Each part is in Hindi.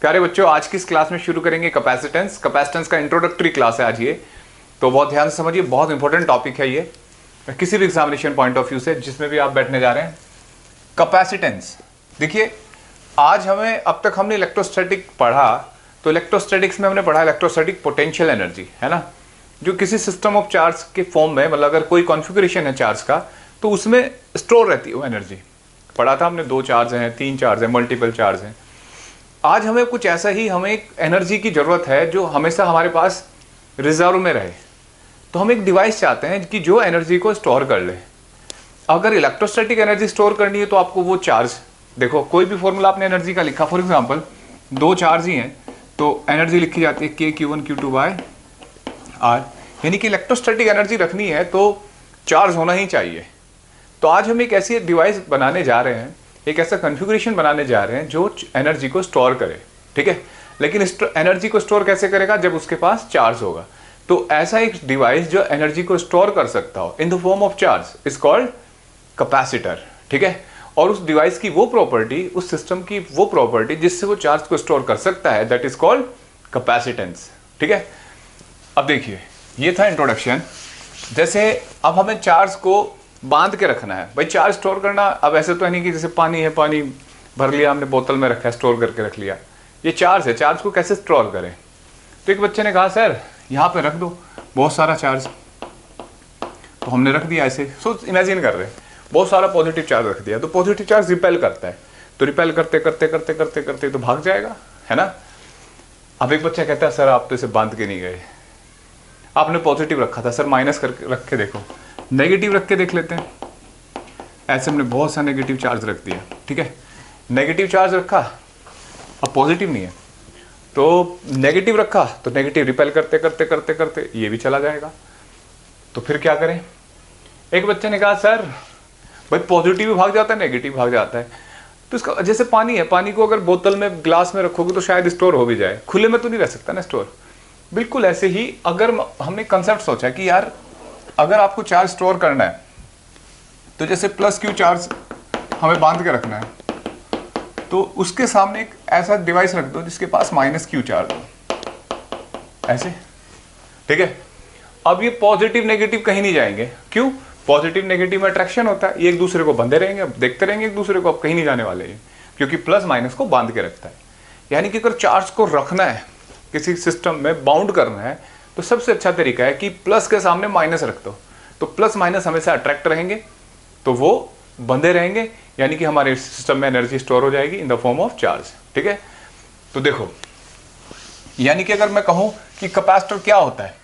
प्यारे बच्चों, आज की इस क्लास में शुरू करेंगे कैपेसिटेंस। कैपेसिटेंस का इंट्रोडक्टरी क्लास है आज ये, तो बहुत ध्यान से समझिए, बहुत इंपॉर्टेंट टॉपिक है ये किसी भी एग्जामिनेशन पॉइंट ऑफ व्यू से जिसमें भी आप बैठने जा रहे हैं। कैपेसिटेंस देखिए, आज हमें, अब तक हमने इलेक्ट्रोस्टैटिक पढ़ा, तो इलेक्ट्रोस्टैटिक्स में हमने पढ़ा इलेक्ट्रोस्टैटिक पोटेंशियल एनर्जी, है ना, जो किसी सिस्टम ऑफ चार्ज के फॉर्म में, मतलब अगर कोई कॉन्फ़िगरेशन है चार्ज का तो उसमें स्टोर रहती है वो एनर्जी। पढ़ा था हमने, 2 चार्ज हैं, 3 चार्ज हैं, मल्टीपल चार्ज हैं। आज हमें कुछ ऐसा ही, हमें एक एनर्जी की ज़रूरत है जो हमेशा हमारे पास रिजर्व में रहे। तो हम एक डिवाइस चाहते हैं कि जो एनर्जी को स्टोर कर ले। अगर इलेक्ट्रोस्टैटिक एनर्जी स्टोर करनी है तो आपको वो चार्ज, देखो कोई भी फॉर्मूला आपने एनर्जी का लिखा, फॉर एग्जांपल 2 चार्ज ही हैं तो एनर्जी लिखी जाती है k q1 q2 bye r, यानी कि इलेक्ट्रोस्टैटिक एनर्जी रखनी है तो चार्ज होना ही चाहिए। तो आज हम एक ऐसी डिवाइस बनाने जा रहे हैं, एक ऐसा कॉन्फ़िगरेशन बनाने जा रहे हैं जो एनर्जी को स्टोर करे, ठीक है। लेकिन एनर्जी को स्टोर कैसे करेगा? जब उसके पास चार्ज होगा। तो ऐसा एक डिवाइस जो एनर्जी को स्टोर कर सकता हो in the form of charge is called capacitor, ठीक है। और उस डिवाइस की वो प्रॉपर्टी, उस सिस्टम की वो प्रॉपर्टी जिससे वो चार्ज को स्टोर कर सकता है, दैट इज कॉल्ड कैपेसिटेंस, ठीक है। अब देखिए, ये था इंट्रोडक्शन। जैसे अब हमें चार्ज को बांध के रखना है भाई, चार्ज स्टोर करना। अब ऐसे तो है नहीं कि जैसे पानी है, पानी भर लिया हमने, बोतल में रखा है, स्टोर करके रख लिया। ये चार्ज है, चार्ज को कैसे स्टोर करें? तो एक बच्चे ने कहा सर यहाँ पे रख दो बहुत सारा चार्ज। तो हमने रख दिया ऐसे, सोच इमेजिन कर रहे हैं, बहुत सारा पॉजिटिव चार्ज रख दिया। तो पॉजिटिव चार्ज रिपेल करता है, तो रिपेल करते करते करते करते करते तो भाग जाएगा, है ना। अब एक बच्चा कहता है सर आप तो इसे बांध के नहीं गए, आपने पॉजिटिव रखा था। सर माइनस करके रख के देखो, नेगेटिव रख के देख लेते हैं। ऐसे हमने बहुत सा नेगेटिव चार्ज रख दिया, ठीक है। नेगेटिव चार्ज रखा, अब पॉजिटिव नहीं है, तो नेगेटिव रखा तो नेगेटिव रिपेल करते करते करते करते ये भी चला जाएगा। तो फिर क्या करें? एक बच्चे ने कहा सर भाई पॉजिटिव भी भाग जाता है, नेगेटिव भाग जाता है। तो इसका जैसे पानी है, पानी को अगर बोतल में, ग्लास में रखोगे तो शायद स्टोर हो भी जाए, खुले में तो नहीं रह सकता ना स्टोर। बिल्कुल ऐसे ही अगर हमने कंसेप्ट सोचा कि यार अगर आपको चार्ज स्टोर करना है तो जैसे प्लस क्यू चार्ज हमें बांध के रखना है, तो उसके सामने एक ऐसा डिवाइस रख दो जिसके पास माइनस क्यू चार्ज हो, ऐसे, ठीक है। अब ये पॉजिटिव नेगेटिव कहीं नहीं जाएंगे, क्यों? पॉजिटिव नेगेटिव में अट्रैक्शन होता है, ये एक दूसरे को बंधे रहेंगे, अब देखते रहेंगे एक दूसरे को, अब कहीं नहीं जाने वाले हैं, क्योंकि प्लस माइनस को बांध के रखता है। यानी कि अगर चार्ज को रखना है, किसी सिस्टम में बाउंड करना है, तो सबसे अच्छा तरीका है कि प्लस के सामने माइनस रख दो, तो प्लस माइनस हमेशा अट्रैक्ट रहेंगे, तो वो बंधे रहेंगे, यानी कि हमारे सिस्टम में एनर्जी स्टोर हो जाएगी in the form of charge, ठीक है। तो देखो, यानी कि अगर मैं कहूं कि कैपेसिटर क्या होता है,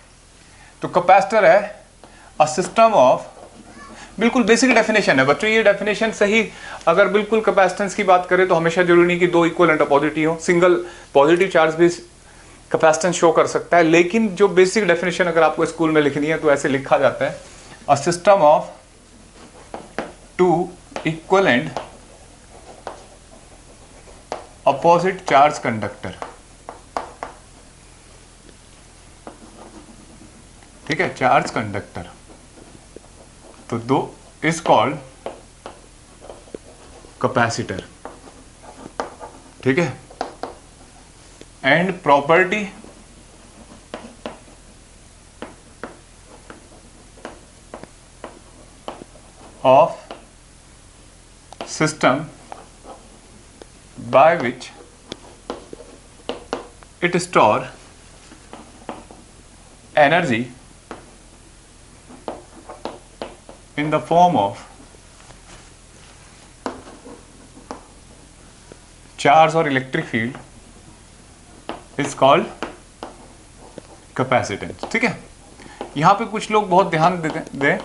तो कैपेसिटर है अ सिस्टम ऑफ, बिल्कुल बेसिक डेफिनेशन है बच्चों, ये डेफिनेशन सही। अगर बिल्कुल कैपेसिटेंस की बात करें तो हमेशा जरूरी नहीं कि 2 इक्वल अपोजिट हो, सिंगल पॉजिटिव चार्ज भी कैपेसिटेंस शो कर सकता है। लेकिन जो बेसिक डेफिनेशन अगर आपको स्कूल में लिखनी है तो ऐसे लिखा जाता है, a system of 2 equivalent opposite charge conductor, ठीक है, चार्ज कंडक्टर। तो 2 इज कॉल्ड कैपेसिटर, ठीक है। And property of system by which it store energy in the form of charge or electric field is called capacitance, ठीक है। यहाँ पे कुछ लोग बहुत ध्यान दें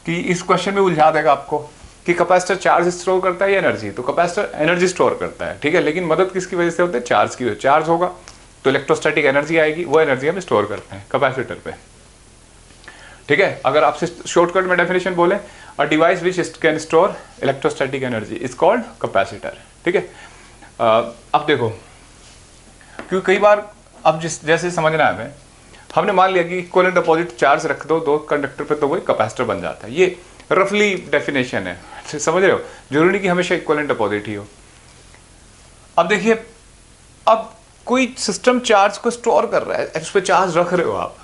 कि इस क्वेश्चन में उलझा देगा आपको कि कैपेसिटर चार्ज स्टोर करता है या एनर्जी। तो कैपेसिटर एनर्जी स्टोर करता है, ठीक है, लेकिन मदद किसकी वजह से होती है? चार्ज की वजह। चार्ज होगा तो इलेक्ट्रोस्टैटिक एनर्जी आएगी, वो एनर्जी हम स्टोर करते हैं कैपेसिटर पे, ठीक है। अगर आपसे शॉर्टकट में डेफिनेशन बोले, a device which can store electrostatic energy is called capacitor, ठीक है। अब देखो, क्योंकि कई बार अब जैसे समझना है हमें, हमने मान लिया कि इक्विवेलेंट अपोजिट चार्ज रख दो 2 कंडक्टर पे तो वो कैपेसिटर बन जाता है। ये रफली डेफिनेशन है, समझ रहे हो? जरूरी नहीं कि हमेशा इक्विवेलेंट अपोजिट ही हो। अब देखिए, अब कोई सिस्टम चार्ज को स्टोर कर रहा है, उस पर चार्ज रख रहे हो आप,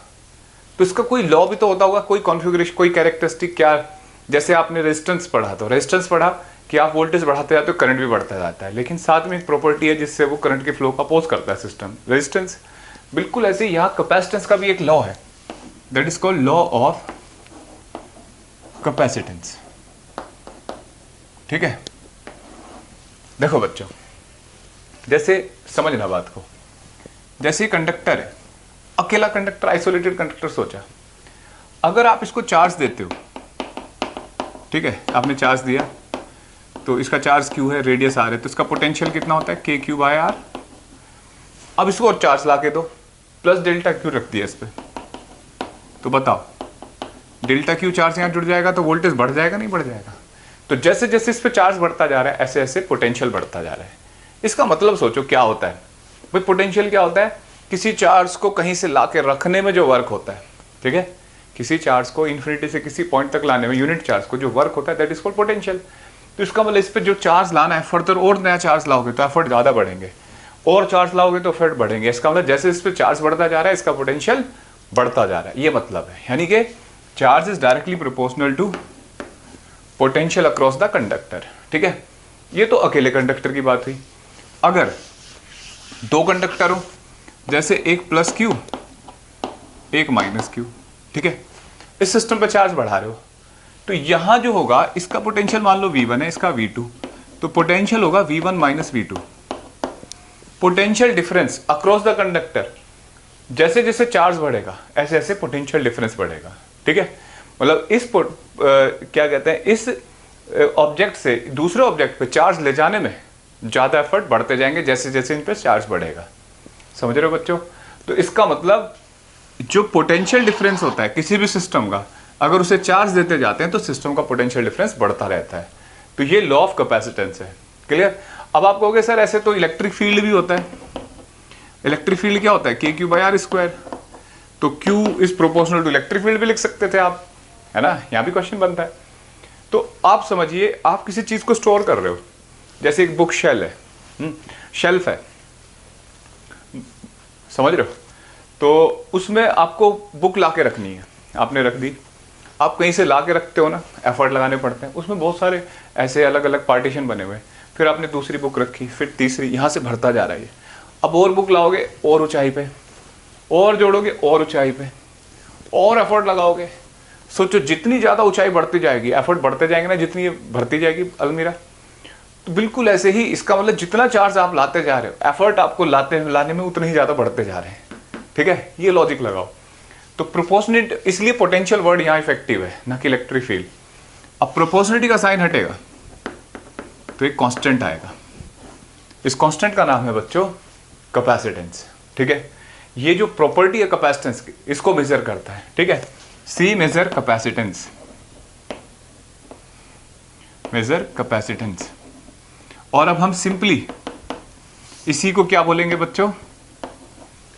तो इसका कोई लॉ भी तो होता होगा, कोई कॉन्फ़िगरेशन, कोई कैरेक्टरिस्टिक। क्या, जैसे आपने रेजिस्टेंस पढ़ा, तो रेजिस्टेंस पढ़ा कि आप वोल्टेज बढ़ाते जाते हो करंट भी बढ़ता जाता है, लेकिन साथ में एक प्रॉपर्टी है जिससे वो करंट के फ्लो को अपोज करता है सिस्टम, रेजिस्टेंस। बिल्कुल ऐसे ही यहाँ कैपेसिटेंस का भी एक लॉ है, that is called law of capacitance. ठीक है, देखो बच्चों, जैसे समझना बात को, जैसे कंडक्टर है, अकेला कंडक्टर, आइसोलेटेड कंडक्टर सोचा, अगर आप इसको चार्ज देते हो, ठीक है, आपने चार्ज दिया तो इसका चार्ज क्यू है, रेडियस आर है, तो इसका पोटेंशियल कितना होता है, के क्यू बाय आर। अब इसको और चार्ज ला के दो, प्लस डेल्टा क्यू रख दिया इस पर, तो बताओ डेल्टा क्यू चार्ज यहाँ जुड़ जाएगा तो वोल्टेज बढ़ जाएगा नहीं बढ़ जाएगा? तो जैसे जैसे इस पर चार्ज बढ़ता जा रहा है ऐसे ऐसे पोटेंशियल बढ़ता जा रहा है। इसका मतलब सोचो क्या होता है भाई, पोटेंशियल क्या होता है, किसी चार्ज को कहीं से ला के रखने में जो वर्क होता है, ठीक है, किसी चार्ज को इन्फिनिटी से किसी पॉइंट तक लाने में यूनिट चार्ज को जो वर्क होता है दैट इज कॉल्ड पोटेंशियल। तो इसका मतलब इस पर जो चार्ज लाना है, फर्दर और नया चार्ज लाओगे तो एफर्ट ज़्यादा बढ़ेंगे, और चार्ज लाओगे तो एफर्ट बढ़ेंगे। इसका मतलब जैसे इस पर चार्ज बढ़ता जा रहा है इसका पोटेंशियल बढ़ता जा रहा है, ये मतलब है। यानी कि charge is directly proportional to potential across the conductor. ठीक है, ये तो अकेले कंडक्टर की बात हुई। अगर दो कंडक्टर हो, जैसे एक प्लस क्यू एक माइनस क्यू, ठीक है, इस सिस्टम पे चार्ज बढ़ा रहे हो, तो यहां जो होगा इसका पोटेंशियल मान लो V1 है, इसका V2, तो पोटेंशियल होगा V1 minus V2। Potential difference across the conductor, जैसे जैसे चार्ज बढ़ेगा ऐसे ऐसे पोटेंशियल डिफरेंस बढ़ेगा। ठीक है, मतलब इस क्या कहते हैं, इस ऑब्जेक्ट से दूसरे ऑब्जेक्ट पे चार्ज ले जाने में ज़्यादा एफर्ट बढ़ते जाएंगे जैसे जैसे इन पे चार्ज बढ़ेगा। समझ रहे हो बच्चों? तो इसका मतलब जो पोटेंशियल डिफरेंस होता है किसी भी सिस्टम का, अगर उसे चार्ज देते जाते हैं तो सिस्टम का पोटेंशियल डिफरेंस बढ़ता रहता है। तो ये लॉ ऑफ कैपेसिटेंस है। क्लियर? अब आप कहोगे सर ऐसे तो इलेक्ट्रिक फील्ड भी होता है। इलेक्ट्रिक फील्ड क्या होता है, K Q by R square. तो Q is proportional to electric field भी लिख सकते थे आप, है ना, यहां भी क्वेश्चन बनता है। तो आप समझिए, आप किसी चीज को स्टोर कर रहे हो, जैसे एक बुक शेल है, शेल्फ है, समझ रहे हो? तो उसमें आपको बुक ला के रखनी है, आपने रख दी। आप कहीं से ला के रखते हो ना, एफर्ट लगाने पड़ते हैं, उसमें बहुत सारे ऐसे अलग अलग पार्टीशन बने हुए, फिर आपने दूसरी बुक रखी, फिर तीसरी, यहाँ से भरता जा रहा है ये। अब और बुक लाओगे और ऊंचाई पे, और जोड़ोगे और ऊंचाई पे, और एफर्ट लगाओगे। सोचो जितनी ज़्यादा ऊंचाई बढ़ती जाएगी, एफर्ट बढ़ते जाएंगे ना, जितनी भरती जाएगी अलमीरा। तो बिल्कुल ऐसे ही इसका मतलब जितना चार्ज आप लाते जा रहे हो, एफर्ट आपको लाने में उतने ही ज़्यादा बढ़ते जा रहे हैं। ठीक है, ये लॉजिक लगाओ। तो प्रोपोर्शनेट, इसलिए पोटेंशियल वर्ड यहाँ इफेक्टिव है, ना कि इलेक्ट्रिक फील्ड। अब प्रोपोर्शनिटी का साइन हटेगा तो एक कांस्टेंट आएगा, इस कांस्टेंट का नाम है बच्चों कैपेसिटेंस। ठीक है, ये जो प्रॉपर्टी है कैपेसिटेंस की, इसको मेजर करता है। ठीक है, C measure capacitance, measure capacitance. और अब हम सिंपली इसी को क्या बोलेंगे बच्चों,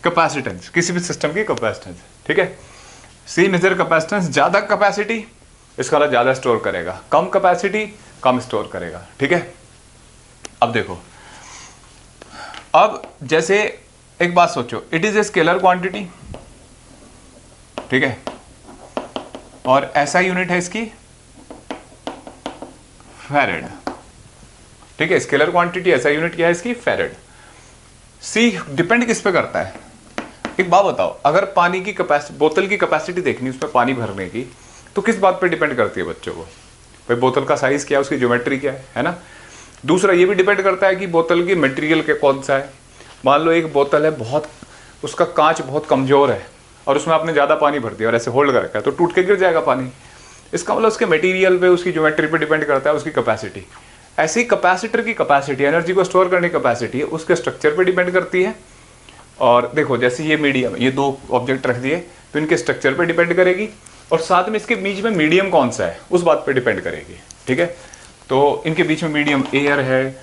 कैपेसिटेंस, किसी भी सिस्टम की कैपेसिटेंस। ठीक है, सी मेजर कैपेसिटेंस, ज्यादा कैपेसिटी इसका मतलब ज्यादा स्टोर करेगा, कम कैपेसिटी कम स्टोर करेगा। ठीक है, अब देखो, अब जैसे एक बात सोचो, it is a scalar quantity, ठीक है, और ऐसा यूनिट है इसकी फैरेड। ठीक है, स्केलर क्वांटिटी, ऐसा यूनिट क्या है इसकी, फैरेड। सी डिपेंड किस पे करता है? एक बात बताओ, अगर पानी की कैपेसिटी, बोतल की कैपेसिटी देखनी, उसमें पानी भरने की, तो किस बात पे डिपेंड करती है बच्चों को? भाई बोतल का साइज क्या है, उसकी ज्योमेट्री क्या है ना। दूसरा ये भी डिपेंड करता है कि बोतल की मटेरियल के कौन सा है। मान लो एक बोतल है, बहुत उसका कांच बहुत कमजोर है और उसमें आपने ज़्यादा पानी भर दिया और ऐसे होल्ड कर रखा है, तो टूट के गिर जाएगा पानी। इसका मतलब उसके मटेरियल पे, उसकी ज्योमेट्री पे डिपेंड करता है उसकी कैपेसिटी। ऐसे ही कैपेसिटर की कैपेसिटी, एनर्जी को स्टोर करने की कैपेसिटी है, उसके स्ट्रक्चर पे डिपेंड करती है। और देखो जैसे ये मीडियम, ये दो ऑब्जेक्ट रख दिए तो इनके स्ट्रक्चर पे डिपेंड करेगी, और साथ में इसके बीच में मीडियम कौन सा है उस बात पे डिपेंड करेगी। ठीक है, तो इनके बीच में मीडियम एयर है,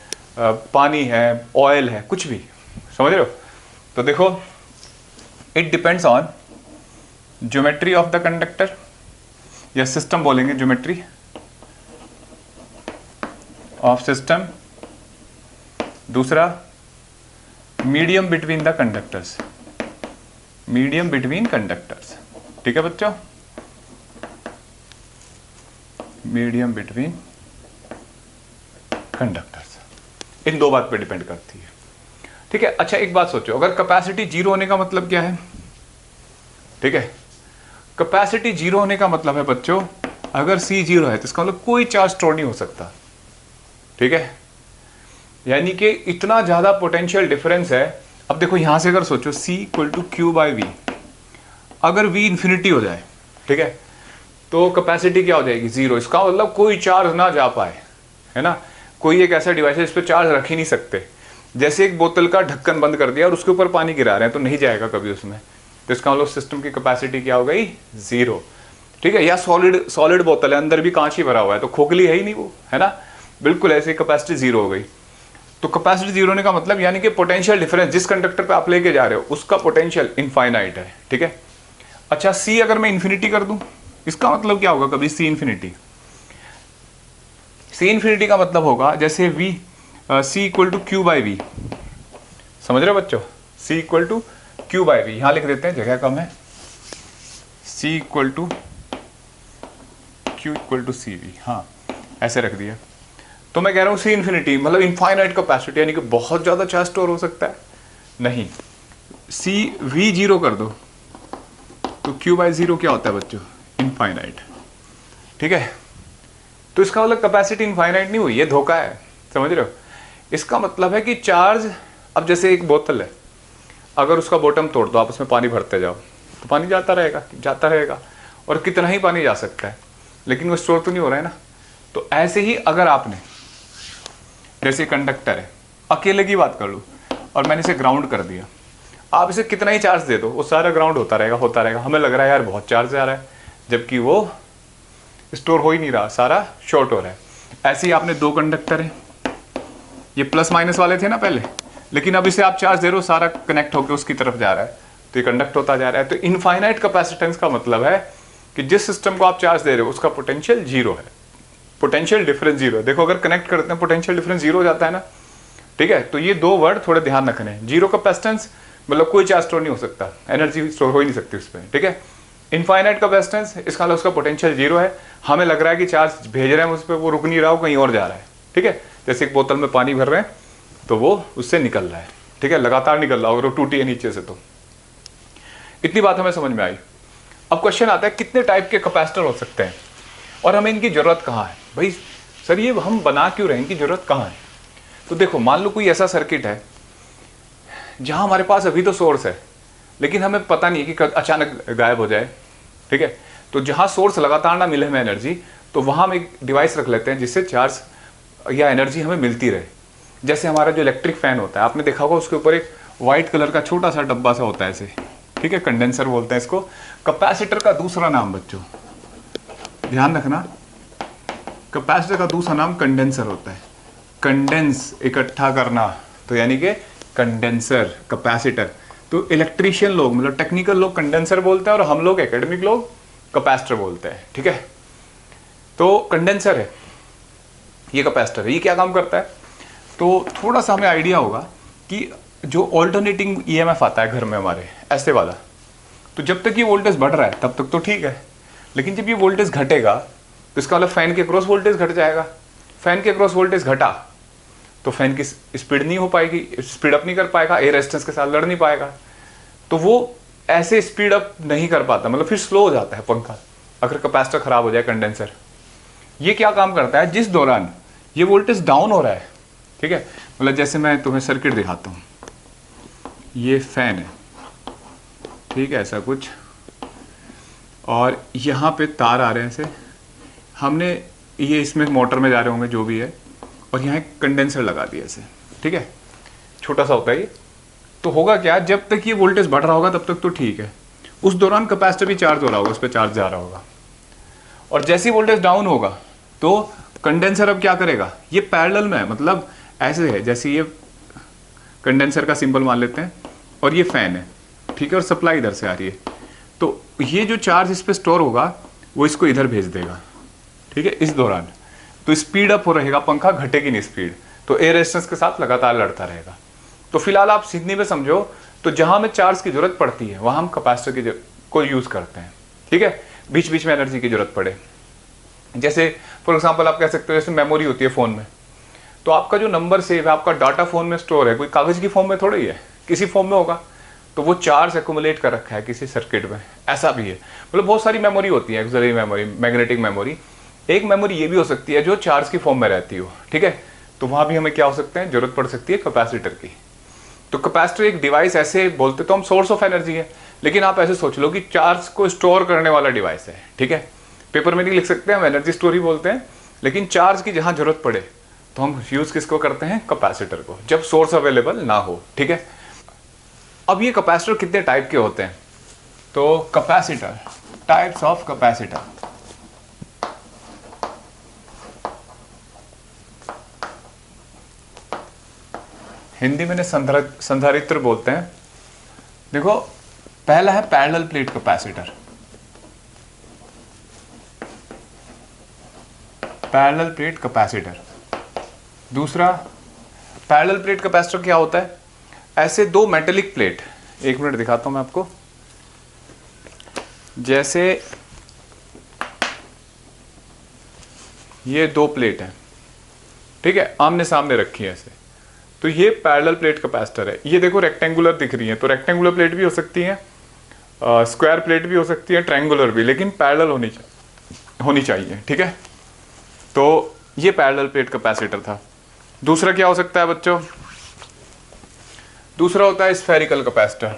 पानी है, ऑयल है, कुछ भी, समझ रहे हो? तो देखो, it depends on geometry of the conductor, या सिस्टम बोलेंगे, ज्योमेट्री ऑफ सिस्टम। दूसरा medium between the conductors, medium between conductors, ठीक है बच्चों, मीडियम बिटवीन कंडक्टर्स, इन दो बात पे डिपेंड करती है, ठीक है। अच्छा एक बात सोचो, अगर कैपेसिटी जीरो होने का मतलब क्या है, ठीक है, कैपेसिटी जीरो होने का मतलब है बच्चों, अगर C जीरो है तो इसका मतलब कोई चार्ज स्टोर नहीं हो सकता, ठीक है, यानी कि इतना ज्यादा पोटेंशियल डिफरेंस है। अब देखो यहां से अगर सोचो C equal to Q by V, अगर V इंफिनिटी हो जाए, ठीक है, तो कैपेसिटी क्या हो जाएगी, जीरो। इसका मतलब कोई चार्ज ना जा पाए, है ना, कोई एक ऐसा डिवाइस है इस पर चार्ज रख ही नहीं सकते। जैसे एक बोतल का ढक्कन बंद कर दिया और उसके ऊपर पानी गिरा रहे हैं तो नहीं जाएगा कभी उसमें, तो इसका मतलब सिस्टम की कैपेसिटी क्या हो गई, जीरो, ठीक है। या सॉलिड बोतल है, अंदर भी कांच ही भरा हुआ है तो खोखली है ही नहीं वो, है ना, बिल्कुल ऐसे कैपेसिटी जीरो हो गई। तो कैपेसिटी जीरो होने का मतलब यानी कि पोटेंशियल डिफरेंस जिस कंडक्टर पे आप लेके जा रहे हो उसका पोटेंशियल इनफाइनाइट है, ठीक है। अच्छा C अगर मैं इन्फिनिटी कर दूं, इसका मतलब क्या होगा कभी C इन्फिनिटी, C इन्फिनिटी का मतलब होगा जैसे C equal to Q by V, समझ रहे हो बच्चों, C equal to Q by V, यहां लिख देते हैं जगह कम है, C equal to Q equal to C V, हाँ ऐसे रख दिया। तो मैं कह रहा हूं C इन्फिनिटी मतलब इनफाइनाइट कैपेसिटी, यानी कि बहुत ज्यादा चार्ज स्टोर हो सकता है, नहीं। C V जीरो कर दो तो क्यू बाई जीरो क्या होता है बच्चों, इनफाइनाइट, ठीक है। तो इसका मतलब कैपेसिटी इनफाइनाइट नहीं हुई, ये धोखा है, समझ रहे हो। इसका मतलब है कि चार्ज, अब जैसे एक बोतल है, अगर उसका बॉटम तोड़ दो, आप उसमें पानी भरते जाओ तो पानी जाता रहेगा जाता रहेगा, और कितना ही पानी जा सकता है, लेकिन वो स्टोर तो नहीं हो रहा है ना। तो ऐसे ही अगर आपने, जैसे कंडक्टर है, अकेले की बात कर लूँ और मैंने इसे ग्राउंड कर दिया, आप इसे कितना ही चार्ज दे दो वो सारा ग्राउंड होता रहेगा, हमें लग रहा है यार बहुत चार्ज आ रहा है, जबकि वो स्टोर हो ही नहीं रहा, सारा शॉर्ट हो रहा है। ऐसे ही आपने दो कंडक्टर हैं, ये प्लस माइनस वाले थे ना पहले, लेकिन अब इसे आप चार्ज दे रहे हो, सारा कनेक्ट होकर उसकी तरफ जा रहा है, तो ये कंडक्ट होता जा रहा है। तो इनफाइनाइट कैपेसिटेंस का मतलब है कि जिस सिस्टम को आप चार्ज दे रहे हो उसका पोटेंशियल जीरो है, पोटेंशियल डिफरेंस जीरो है। देखो अगर कनेक्ट करते हैं पोटेंशियल डिफरेंस जीरो हो जाता है ना, ठीक है। तो ये दो वर्ड थोड़े ध्यान रखने हैं, जीरो कैपेसिटेंस मतलब कोई चार्ज स्टोर नहीं हो सकता, एनर्जी स्टोर हो ही नहीं सकती उस पर, ठीक है। इनफाइनाइट कैपेसिटेंस, इसका मतलब उसका पोटेंशियल जीरो है, हमें लग रहा है कि चार्ज भेज रहे हैं उस पर, वो रुक नहीं रहा हो, कहीं और जा रहा है, ठीक है। जैसे एक बोतल में पानी भर रहे हैं तो वो उससे निकल रहा है, ठीक है, लगातार निकल रहा हो, वो टूटी है नीचे से। तो इतनी बात हमें समझ में आई। अब क्वेश्चन आता है कितने टाइप के कैपेसिटर हो सकते हैं और हमें इनकी जरूरत कहाँ है, भाई सर ये हम बना क्यों रहे हैं, इनकी जरूरत कहाँ है। तो देखो मान लो कोई ऐसा सर्किट है जहां हमारे पास अभी तो सोर्स है, लेकिन हमें पता नहीं है कि अचानक गायब हो जाए, ठीक है। तो जहां सोर्स लगातार ना मिले हमें एनर्जी, तो वहां हम एक डिवाइस रख लेते हैं जिससे चार्ज या एनर्जी हमें मिलती रहे। जैसे हमारा जो इलेक्ट्रिक फैन होता है, आपने देखा होगा उसके ऊपर एक व्हाइट कलर का छोटा सा डब्बा सा होता है ऐसे, ठीक है, कंडेंसर बोलते हैं इसको। कैपेसिटर का दूसरा नाम बच्चों ध्यान रखना, कैपेसिटर का दूसरा नाम कंडेंसर होता है। कंडेंस इकट्ठा करना, तो यानी कि कंडेंसर कैपेसिटर। तो इलेक्ट्रीशियन लोग मतलब टेक्निकल लोग कंडेंसर बोलते हैं और हम लोग एकेडमिक लोग कैपेसिटर बोलते हैं, ठीक है। तो कंडेंसर है, ये कैपेसिटर है, ये क्या काम करता है। तो थोड़ा सा हमें आइडिया होगा कि जो ऑल्टरनेटिंग ईएमएफ आता है घर में हमारे ऐसे वाला, तो जब तक ये वोल्टेज बढ़ रहा है तब तक तो ठीक है, लेकिन जब ये वोल्टेज घटेगा तो इसका मतलब फैन के क्रॉस वोल्टेज घट जाएगा। फैन के क्रॉस वोल्टेज घटा तो फैन की स्पीड नहीं हो पाएगी, स्पीड अप नहीं कर पाएगा, एयर रेजिस्टेंस के साथ लड़ नहीं पाएगा, तो वो ऐसे स्पीड अप नहीं कर पाता, मतलब फिर स्लो हो जाता है पंखा अगर कैपेसिटर खराब हो जाए कंडेंसर। ये क्या काम करता है, जिस दौरान ये वोल्टेज डाउन हो रहा है, ठीक है, मतलब जैसे मैं तुम्हें सर्किट दिखाता हूँ, ये फैन है, ठीक है, ऐसा कुछ, और यहाँ पे तार आ रहे हैं ऐसे, हमने ये इसमें मोटर में जा रहे होंगे जो भी है, और यहाँ एक कंडेंसर लगा दिया ऐसे, ठीक है, छोटा सा होता है ये। तो होगा क्या, जब तक ये वोल्टेज बढ़ रहा होगा तब तक तो ठीक है, उस दौरान कैपेसिटर भी चार्ज हो रहा होगा, उस पर चार्ज जा रहा होगा, और जैसे ही वोल्टेज डाउन होगा तो कंडेंसर अब क्या करेगा, ये पैरेलल में है, मतलब ऐसे है जैसे ये कंडेंसर का सिंबल मान लेते हैं और ये फैन है, ठीक है, और सप्लाई इधर से आ रही है, तो ये जो चार्ज इस पर स्टोर होगा वो इसको इधर भेज देगा, ठीक है, इस दौरान। तो स्पीड अप हो रहेगा पंखा, घटेगी नहीं स्पीड, तो एयर रेजिस्टेंस के साथ लगातार लड़ता रहेगा। तो फिलहाल आप सीखने में समझो, तो जहां हमें चार्ज की जरूरत पड़ती है वहां हम कैपेसिटर को यूज करते हैं, ठीक है, बीच बीच में एनर्जी की जरूरत पड़े। जैसे फॉर एग्जांपल आप कह सकते हो जैसे मेमोरी होती है फोन में, तो आपका जो नंबर सेव है, आपका डाटा फोन में स्टोर है, कोई कागज की फॉर्म में थोड़ा ही है, किसी फॉर्म में होगा, तो वो चार्ज एक्यूमुलेट कर रखा है किसी सर्किट में, ऐसा भी है। मतलब बहुत सारी मेमोरी होती है, एक्सिलरी मेमोरी, मैग्नेटिक मेमोरी। एक मेमोरी ये भी हो सकती है जो चार्ज की फॉर्म में रहती हो, ठीक है, तो वहां भी हमें क्या हो सकते हैं, जरूरत पड़ सकती है कैपेसिटर की। तो कैपेसिटर एक डिवाइस, ऐसे बोलते तो हम सोर्स ऑफ एनर्जी है, लेकिन आप ऐसे सोच लो कि चार्ज को स्टोर करने वाला डिवाइस है, ठीक है। पेपर में नहीं लिख सकते, हम एनर्जी स्टोर ही बोलते हैं, लेकिन चार्ज की जहां जरूरत पड़े तो हम यूज किसको करते हैं, कैपेसिटर को, जब सोर्स अवेलेबल ना हो, ठीक है। अब ये कैपेसिटर कितने टाइप के होते हैं, तो capacitor, types of capacitor, Hindi में संधारित्र बोलते हैं। देखो पहला है parallel plate capacitor, parallel plate capacitor. दूसरा पैरेलल प्लेट कैपेसिटर क्या होता है, ऐसे दो मेटेलिक प्लेट, एक मिनट दिखाता हूं मैं आपको, जैसे ये दो प्लेट है, ठीक है, आमने सामने रखी है ऐसे, तो ये पैरेलल प्लेट कैपेसिटर है। ये देखो रेक्टेंगुलर दिख रही है, तो रेक्टेंगुलर प्लेट भी हो सकती है, स्क्वायर प्लेट भी हो सकती है, ट्रायंगुलर भी, लेकिन पैरेलल होनी चाहिए, ठीक है। तो ये पैरेलल प्लेट कैपेसिटर था। दूसरा क्या हो सकता है बच्चों, दूसरा होता है स्फेरिकल कैपेसिटर।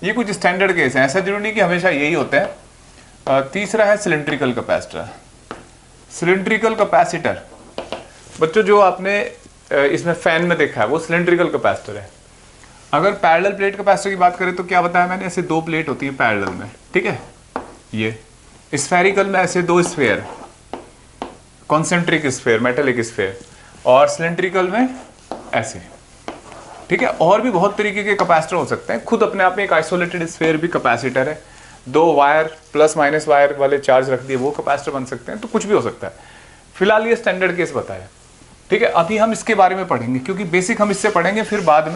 ये कुछ स्टैंडर्ड केस है, ऐसा जरूरी नहीं कि हमेशा यही होता है। तीसरा है सिलिंड्रिकल कैपेसिटर। सिलिंड्रिकल कैपेसिटर बच्चों जो आपने इसमें फैन में देखा है वो सिलिंड्रिकल कैपेसिटर है। अगर पैरेलल प्लेट कैपेसिटर की बात करें तो क्या बताया मैंने, ऐसे दो प्लेट होती है पैरेलल में, ठीक है। ये स्फेरिकल में ऐसे दो sphere, concentric sphere, metallic sphere, और सिलिंड्रिकल में ऐसे, ठीक है। और भी बहुत तरीके के कैपेसिटर हो सकते हैं, खुद अपने आप में एक आइसोलेटेड स्फेयर भी कैपेसिटर है, दो वायर प्लस माइनस वायर वाले चार्ज रख दिए वो कैपेसिटर बन सकते हैं, तो कुछ भी हो सकता है। फिलहाल ये स्टैंडर्ड केस बताया, ठीक है। अभी हम इसके बारे में पढ़ेंगे क्योंकि बेसिक हम इससे पढ़ेंगे, फिर बाद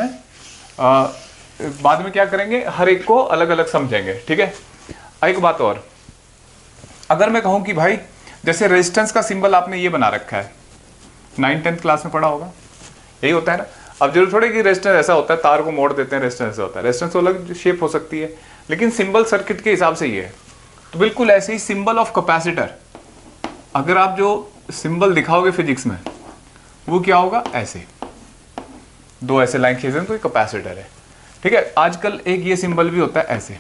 में क्या करेंगे, हर एक को अलग अलग समझेंगे, ठीक है। एक बात और, अगर मैं कहूं कि भाई जैसे रेजिस्टेंस का सिंबल आपने ये बना रखा है, 9th-10th क्लास में पढ़ा होगा, यही होता है ना। अब जरूर थोड़ी कि रेजिस्टेंस ऐसा होता है, तार को मोड़ देते हैं, रेजिस्टेंस ऐसा होता है, रेजिस्टेंस तो अलग शेप हो सकती है, लेकिन सिंबल सर्किट के हिसाब से ये है। तो बिल्कुल ऐसे ही सिंबल ऑफ कैपेसिटर, अगर आप जो सिंबल दिखाओगे फिजिक्स में वो क्या होगा, ऐसे दो ऐसे लाइन खींचे तो ये कैपेसिटर है, ठीक है। आजकल एक ये सिंबल भी होता है ऐसे,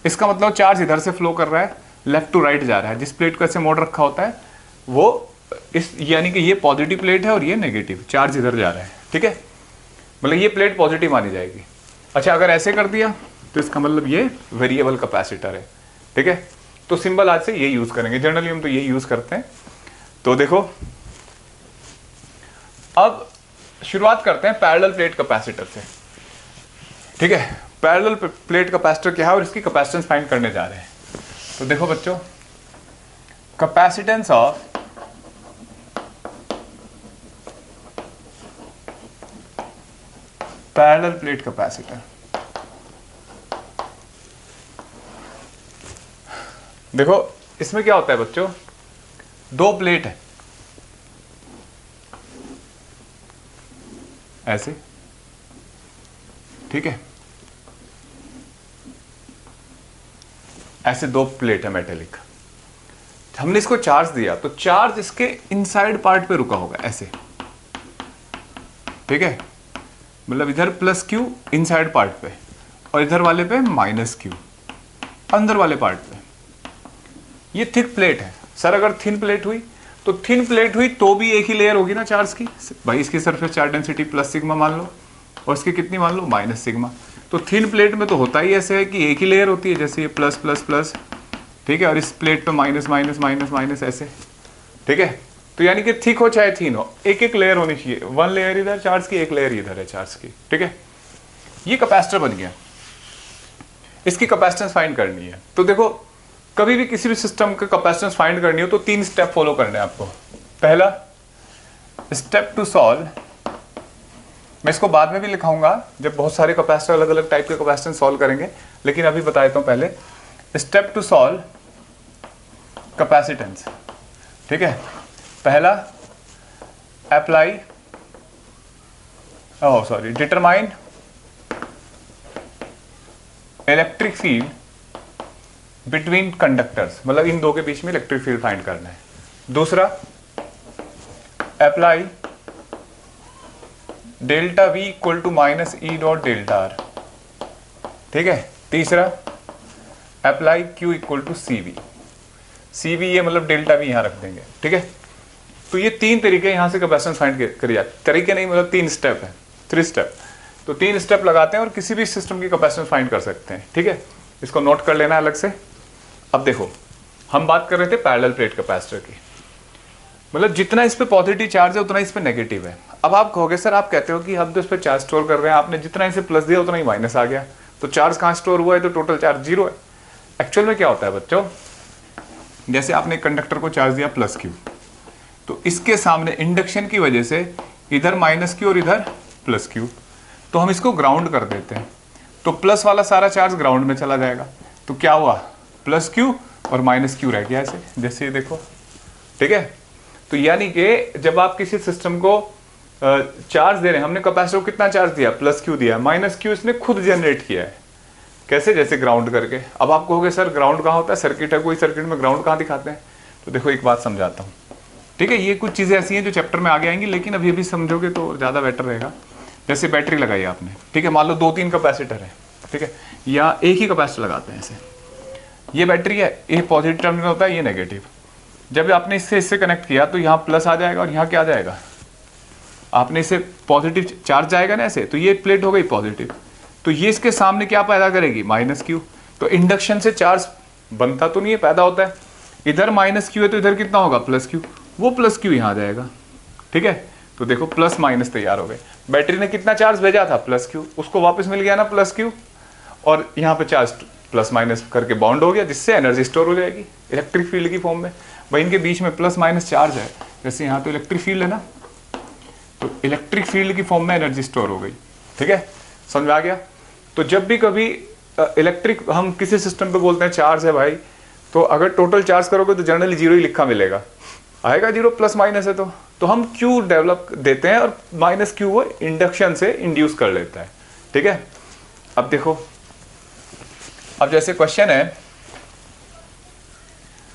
इसका मतलब चार्ज इधर से फ्लो कर रहा है, लेफ्ट टू राइट जा रहा है। जिस प्लेट को ऐसे मोड़ रखा होता है वो इस, यानी कि ये पॉजिटिव प्लेट है और ये नेगेटिव, चार्ज इधर जा रहा है, ठीक है, मतलब ये प्लेट पॉजिटिव मानी जाएगी। अच्छा अगर ऐसे कर दिया तो इसका मतलब ये वेरिएबल कैपेसिटर है, ठीक है। तो सिंबल आज से ये यूज करेंगे, जनरली हम तो ये यूज करते हैं। तो देखो अब शुरुआत करते हैं पैरेलल प्लेट कैपेसिटर से, ठीक है। पैरेलल प्लेट कैपेसिटर क्या है और इसकी कैपेसिटेंस फाइंड करने जा रहे हैं। तो देखो बच्चों, capacitance of parallel plate capacitor, देखो इसमें क्या होता है बच्चों, दो प्लेट है ऐसे, ठीक है, ऐसे दो प्लेट है मेटेलिक। हमने इसको चार्ज दिया तो चार्ज इसके इनसाइड पार्ट पे रुका होगा ऐसे, ठीक है, मतलब इधर प्लस क्यू इनसाइड पार्ट पे और इधर वाले पे माइनस क्यू अंदर वाले पार्ट पे। ये थिक प्लेट है सर, अगर थिन प्लेट हुई तो थिन प्लेट हुई तो भी एक ही लेयर होगी ना चार्ज की, भाई इसकी surface charge density plus sigma मान लो और इसकी कितनी मान लो, माइनस सिग्मा। तो थिन प्लेट में तो होता ही ऐसे है कि एक ही लेयर होती है, जैसे ये प्लस प्लस प्लस, ठीक है, और इस प्लेट पे माइनस माइनस माइनस माइनस ऐसे, ठीक है। तो यानी कि थिक हो चाहे थिन हो, एक एक लेयर होनी चाहिए, वन लेयर इधर चार्ज की, एक लेयर इधर है चार्ज की, ठीक है। ये कैपेसिटर बन गया, इसकी कैपेसिटेंस फाइंड करनी है। तो देखो कभी भी किसी भी सिस्टम का कैपेसिटेंस फाइंड करनी हो तो 3 स्टेप फॉलो करने हैं आपको। पहला, स्टेप टू सॉल्व मैं इसको बाद में भी लिखाऊंगा जब बहुत सारे कैपेसिटर अलग अलग टाइप के कैपेसिटेंस सॉल्व करेंगे, लेकिन अभी बता देता हूं पहले स्टेप टू सॉल्व कैपेसिटेंस। ठीक है, पहला apply determine electric field between conductors, मतलब इन दो के बीच में इलेक्ट्रिक फील्ड फाइंड करना है। दूसरा apply delta V equal to minus E dot delta R. ठीक है, तीसरा apply Q equal to CV ये मतलब डेल्टा V यहां रख देंगे। ठीक है, तो ये तीन तरीके यहां से कैपेसिटेंस फाइंड करी जाती, तरीके नहीं मतलब 3 स्टेप है, 3 स्टेप। तो 3 स्टेप लगाते हैं और किसी भी सिस्टम की कैपेसिटेंस फाइंड कर सकते हैं। ठीक है, इसको नोट कर लेना अलग से। अब देखो, हम बात कर रहे थे पैरेलल प्लेट कैपेसिटर की, मतलब जितना इस पे पॉजिटिव चार्ज है उतना इस पे नेगेटिव है। अब आप कहोगे सर, आप कहते हो कि हम तो इस पे चार्ज स्टोर कर रहे हैं, आपने जितना इसे प्लस दिया उतना ही माइनस आ गया, तो चार्ज कहाँ स्टोर हुआ है, तो टोटल चार्ज 0 है। एक्चुअल में क्या होता है बच्चों, जैसे आपने कंडक्टर को चार्ज दिया प्लस Q, तो इसके सामने इंडक्शन की वजह से इधर माइनस Q और इधर प्लस Q, तो हम इसको ग्राउंड कर देते हैं, तो प्लस वाला सारा चार्ज ग्राउंड में चला जाएगा। तो क्या हुआ, प्लस Q और माइनस Q रह गया ऐसे, जैसे ये देखो। ठीक है, तो यानी कि जब आप किसी सिस्टम को चार्ज दे रहे हैं, हमने कैपेसिटर को कितना चार्ज दिया, प्लस Q दिया, माइनस Q इसने खुद जनरेट किया है। कैसे, जैसे ग्राउंड करके। अब आप कहोगे सर ग्राउंड कहाँ होता है, सर्किट है कोई, सर्किट में ग्राउंड कहाँ दिखाते हैं, तो देखो एक बात समझाता हूँ। ठीक है, ये कुछ चीज़ें ऐसी हैं जो चैप्टर में आगे आएंगी, लेकिन अभी अभी समझोगे तो ज़्यादा बेटर रहेगा। जैसे बैटरी लगाई आपने, ठीक है, मान लो 2-3 कैपेसिटर है, ठीक है, या एक ही कैपेसिटर लगाते हैं ऐसे, ये बैटरी है, ये पॉजिटिव टर्मिनल होता है, ये नेगेटिव। जब आपने इससे कनेक्ट किया तो यहाँ प्लस आ जाएगा और यहाँ क्या आ जाएगा, आपने इसे पॉजिटिव चार्ज जाएगा ना ऐसे, तो ये प्लेट हो गई पॉजिटिव, तो ये इसके सामने क्या पैदा करेगी, माइनस Q। तो इंडक्शन से चार्ज बनता तो नहीं है, पैदा होता है। इधर माइनस Q है तो इधर कितना होगा, प्लस Q, वो प्लस Q यहाँ आ जाएगा। ठीक है, तो देखो प्लस माइनस तैयार हो गए। बैटरी ने कितना चार्ज भेजा था, प्लस Q, उसको वापस मिल गया ना प्लस Q, और यहाँ पे चार्ज प्लस माइनस करके बॉन्ड हो गया, जिससे एनर्जी स्टोर हो जाएगी इलेक्ट्रिक फील्ड की फॉर्म में। भाई इनके बीच में प्लस माइनस चार्ज है, जैसे यहाँ तो इलेक्ट्रिक फील्ड है ना, तो इलेक्ट्रिक फील्ड की फॉर्म में एनर्जी स्टोर हो गई। ठीक है, समझ में आ गया। तो जब भी कभी इलेक्ट्रिक हम किसी सिस्टम पे बोलते हैं चार्ज है भाई, तो अगर टोटल चार्ज करोगे तो जनरली 0 ही लिखा मिलेगा, आएगा 0, प्लस माइनस है तो हम Q डेवलप देते हैं और माइनस Q वो इंडक्शन से इंड्यूस कर लेता है। ठीक है, अब देखो, अब जैसे क्वेश्चन है,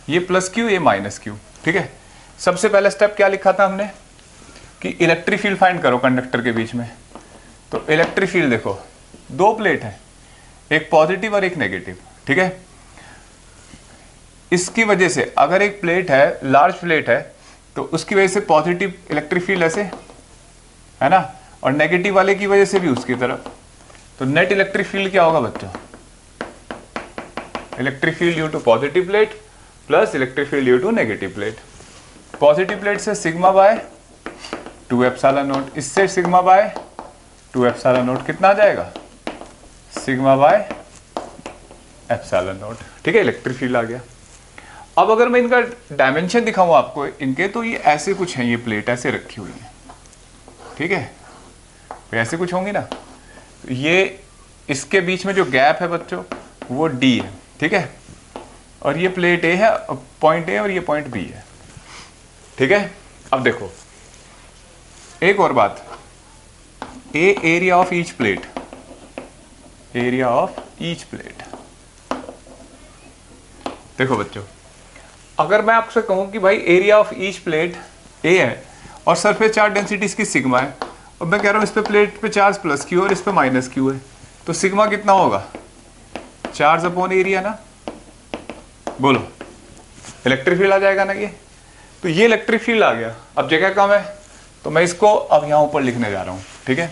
ये प्लस Q, ये माइनस Q। ठीक है, सबसे पहला स्टेप क्या लिखा था हमने कि इलेक्ट्रिक फील्ड फाइंड करो कंडक्टर के बीच में। तो इलेक्ट्रिक फील्ड देखो, 2 प्लेट है, एक पॉजिटिव और एक नेगेटिव। ठीक है, इसकी वजह से अगर एक प्लेट है, लार्ज प्लेट है, तो उसकी वजह से पॉजिटिव इलेक्ट्रिक फील्ड ऐसे है ना, और नेगेटिव वाले की वजह से भी उसकी तरफ, तो नेट इलेक्ट्रिक फील्ड क्या होगा बच्चों, electric field due to positive plate plus electric field due to negative plate. Positive plate से सिग्मा बाय 2 एप्सिलॉन नॉट, इससे सिग्मा बाय 2 एप्सिलॉन नॉट, कितना आ जाएगा, सिग्मा बाय एप्सिलॉन नॉट। ठीक है, इलेक्ट्रिक फील्ड आ गया। अब अगर मैं इनका डायमेंशन दिखाऊं आपको इनके, तो ये ऐसे कुछ हैं, ये प्लेट ऐसे रखी हुई है। ठीक है, तो ऐसे कुछ होंगी ना, तो ये इसके बीच में जो गैप है बच्चों वो D है। ठीक है, और ये प्लेट A है, पॉइंट A और ये पॉइंट B है। ठीक है, अब देखो एक और बात, A area of each plate, area of each plate. देखो बच्चों, अगर मैं आपसे कहूं कि भाई area of each plate A है और सरफेस चार्ज डेंसिटी इसकी सिग्मा है, और मैं कह रहा हूं इस पे प्लेट पे चार्ज प्लस Q और इस पे माइनस Q है, तो सिग्मा कितना होगा, चार्ज अपॉन एरिया ना, बोलो इलेक्ट्रिक फील्ड आ जाएगा ना ये। तो ये इलेक्ट्रिक फील्ड आ गया। अब जगह कम है तो मैं इसको अब यहां ऊपर लिखने जा रहा हूं। ठीक है,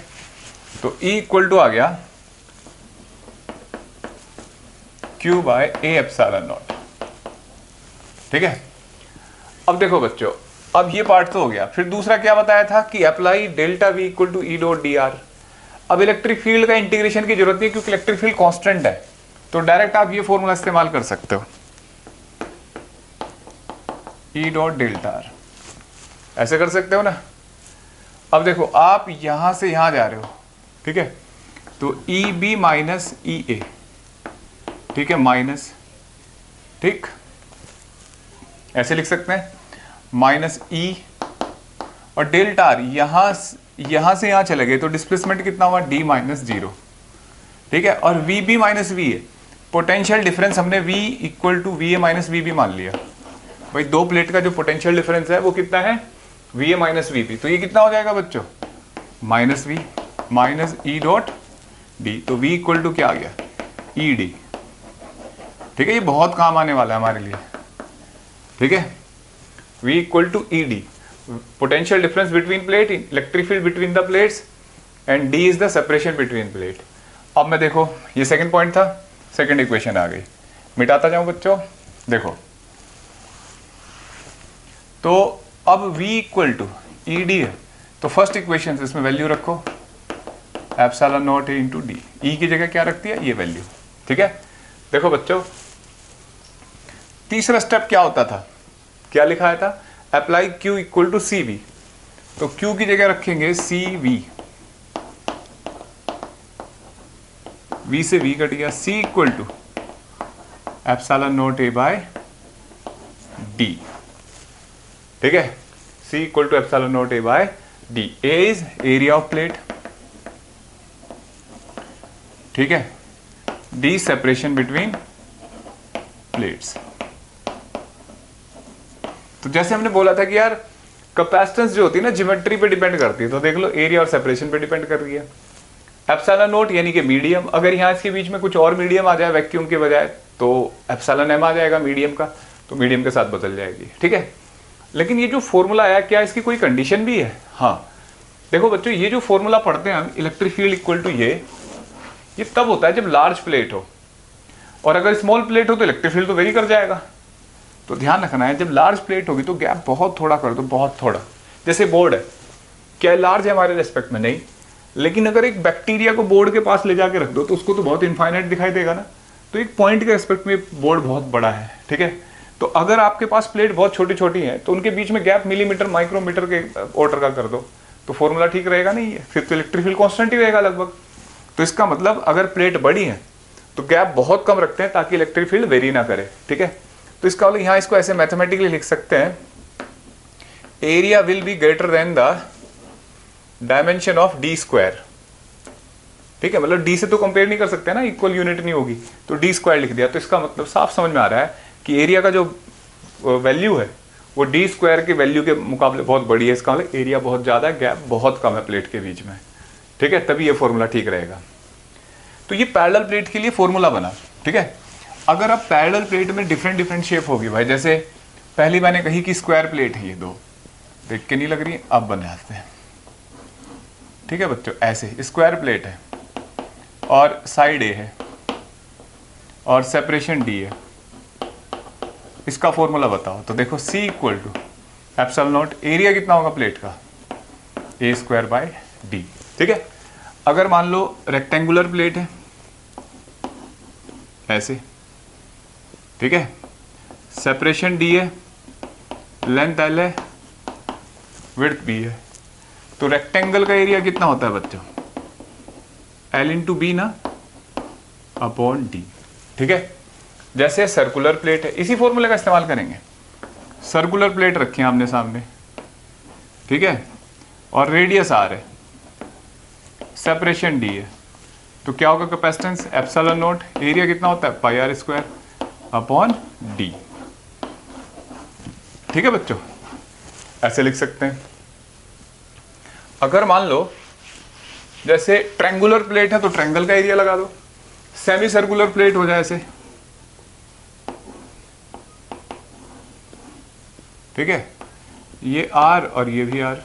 तो E इक्वल टू आ गया Q by A epsilon naught. ठीक है, अब देखो बच्चों, अब ये पार्ट तो हो गया। फिर दूसरा क्या बताया था कि apply delta V equal to E dot dr। अब इलेक्ट्रिक फील्ड का इंटीग्रेशन की जरूरत नहीं क्योंकि इलेक्ट्रिक फील्ड कांस्टेंट है, तो डायरेक्ट आप ये फॉर्मूला इस्तेमाल कर सकते हो, E डॉट डेल्टा r, ऐसे कर सकते हो ना। अब देखो आप यहां से यहां जा रहे हो, ठीक है, तो ई बी माइनस ई ए, ठीक है, माइनस, ठीक, ऐसे लिख सकते हैं, माइनस ई और डेल्टा आर यहां से यहां चले गए तो डिस्प्लेसमेंट कितना हुआ, डी माइनस जीरो, ठीक है। और V B minus V A, potential difference हमने V equal to V A minus V B मान लिया। भाई दो प्लेट का जो पोटेंशियल डिफरेंस है वो कितना है, V A minus V B, तो ये कितना हो जाएगा बच्चों, minus V minus E dot D, तो V इक्वल टू क्या आ गया, ई डी, ठीक है। ये बहुत काम आने वाला है हमारे लिए, ठीक है। V equal to E D, potential difference between plate, electric field between the plates, and D is the separation between plate. अब मैं देखो ये सेकंड पॉइंट था, सेकंड इक्वेशन आ गई, मिटाता जाऊं बच्चों, देखो तो अब V equal to E D है, तो फर्स्ट इक्वेशन इसमें वैल्यू रखो, epsilon naught A into D, E की जगह क्या रखती है, ये वैल्यू, ठीक है। देखो बच्चों तीसरा स्टेप क्या होता था, क्या लिखाया था, apply Q equal to C V, तो Q की जगह रखेंगे सी वी, V से V कट गया, C equal to epsilon naught A by D, ठीक है, C equal to epsilon naught A by D, A is area of plate, ठीक है, D सेपरेशन बिटवीन प्लेट्स। तो जैसे हमने बोला था कि यार कैपेसिटेंस जो होती है ना ज्योमेट्री पे डिपेंड करती है, तो देख लो एरिया और सेपरेशन पे डिपेंड कर रही है। एप्सिलॉन नोट यानी कि मीडियम, अगर यहाँ इसके बीच में कुछ और मीडियम आ जाए वैक्यूम के बजाय तो एप्सिलॉन एम आ जाएगा मीडियम का, तो मीडियम के साथ बदल जाएगी, ठीक है। लेकिन ये जो फॉर्मूला आया क्या इसकी कोई कंडीशन भी है, हाँ देखो बच्चों ये जो फॉर्मूला पढ़ते हैं हम, इलेक्ट्रिक फील्ड इक्वल टू ये तब होता है जब लार्ज प्लेट हो, और अगर स्मॉल प्लेट हो तो इलेक्ट्रिक फील्ड तो वेरी कर जाएगा। तो ध्यान रखना है जब लार्ज प्लेट होगी तो गैप बहुत थोड़ा कर दो, बहुत थोड़ा, जैसे बोर्ड है, क्या लार्ज है हमारे रेस्पेक्ट में, नहीं, लेकिन अगर एक बैक्टीरिया को बोर्ड के पास ले जाके रख दो तो उसको तो बहुत इनफाइनाइट दिखाई देगा ना, तो एक पॉइंट के रेस्पेक्ट में बोर्ड बहुत बड़ा है, ठीक है। तो अगर आपके पास प्लेट बहुत छोटी छोटी है तो उनके बीच में गैप मिलीमीटर माइक्रोमीटर के ऑर्डर का कर दो, तो फॉर्मूला ठीक रहेगा नहीं है, फिर तो इलेक्ट्रिक फील्ड कॉन्स्टेंट ही रहेगा लगभग। तो इसका मतलब अगर प्लेट बड़ी है तो गैप बहुत कम रखते हैं ताकि इलेक्ट्रिक फील्ड वेरी ना करे, ठीक है। तो इसका मतलब यहाँ इसको ऐसे मैथमेटिकली लिख सकते हैं, area will be greater than the dimension of D square, ठीक है, मतलब डी से तो कंपेयर नहीं कर सकते ना, इक्वल यूनिट नहीं होगी, तो डी स्क्वायर लिख दिया। तो इसका मतलब साफ समझ में आ रहा है कि एरिया का जो वैल्यू है वो डी स्क्वायर की वैल्यू के मुकाबले बहुत बड़ी है, इसका मतलब एरिया बहुत ज़्यादा है, गैप बहुत कम है प्लेट के बीच में, ठीक है, तभी ये फॉर्मूला ठीक रहेगा। तो ये पैरेलल प्लेट के लिए फॉर्मूला बना, ठीक है। अगर अब पैरेलल प्लेट में डिफरेंट शेप होगी भाई, जैसे पहली मैंने कही कि स्क्वायर प्लेट है, ये दो देख के नहीं लग रही, अब बनाते हैं, ठीक है बच्चों, ऐसे स्क्वायर प्लेट है और साइड ए है और सेपरेशन डी है, इसका फॉर्मूला बताओ। तो देखो C equal to epsilon naught, area कितना होगा प्लेट का, ए स्क्वायर बाय डी, ठीक है। अगर मान लो रेक्टेंगुलर प्लेट है ऐसे, ठीक है, सेपरेशन डी है, लेंथ एल है, विड्थ बी है, तो रेक्टेंगल का एरिया कितना होता है बच्चों, एल इंटू बी ना अपॉन डी, ठीक है। जैसे सर्कुलर प्लेट है, इसी फॉर्मूले का इस्तेमाल करेंगे, सर्कुलर प्लेट रखी है आमने सामने, ठीक है, और रेडियस आर है, सेपरेशन डी है, तो क्या होगा कैपेसिटेंस एप्सिलॉन नॉट, एरिया कितना होता है पाई आर स्क्वायर अपॉन डी, ठीक है बच्चों, ऐसे लिख सकते हैं। अगर मान लो जैसे ट्रायंगुलर प्लेट है तो ट्रायंगल का एरिया लगा दो, सेमी सर्कुलर प्लेट हो जाए ऐसे, ठीक है, ये आर और ये भी आर,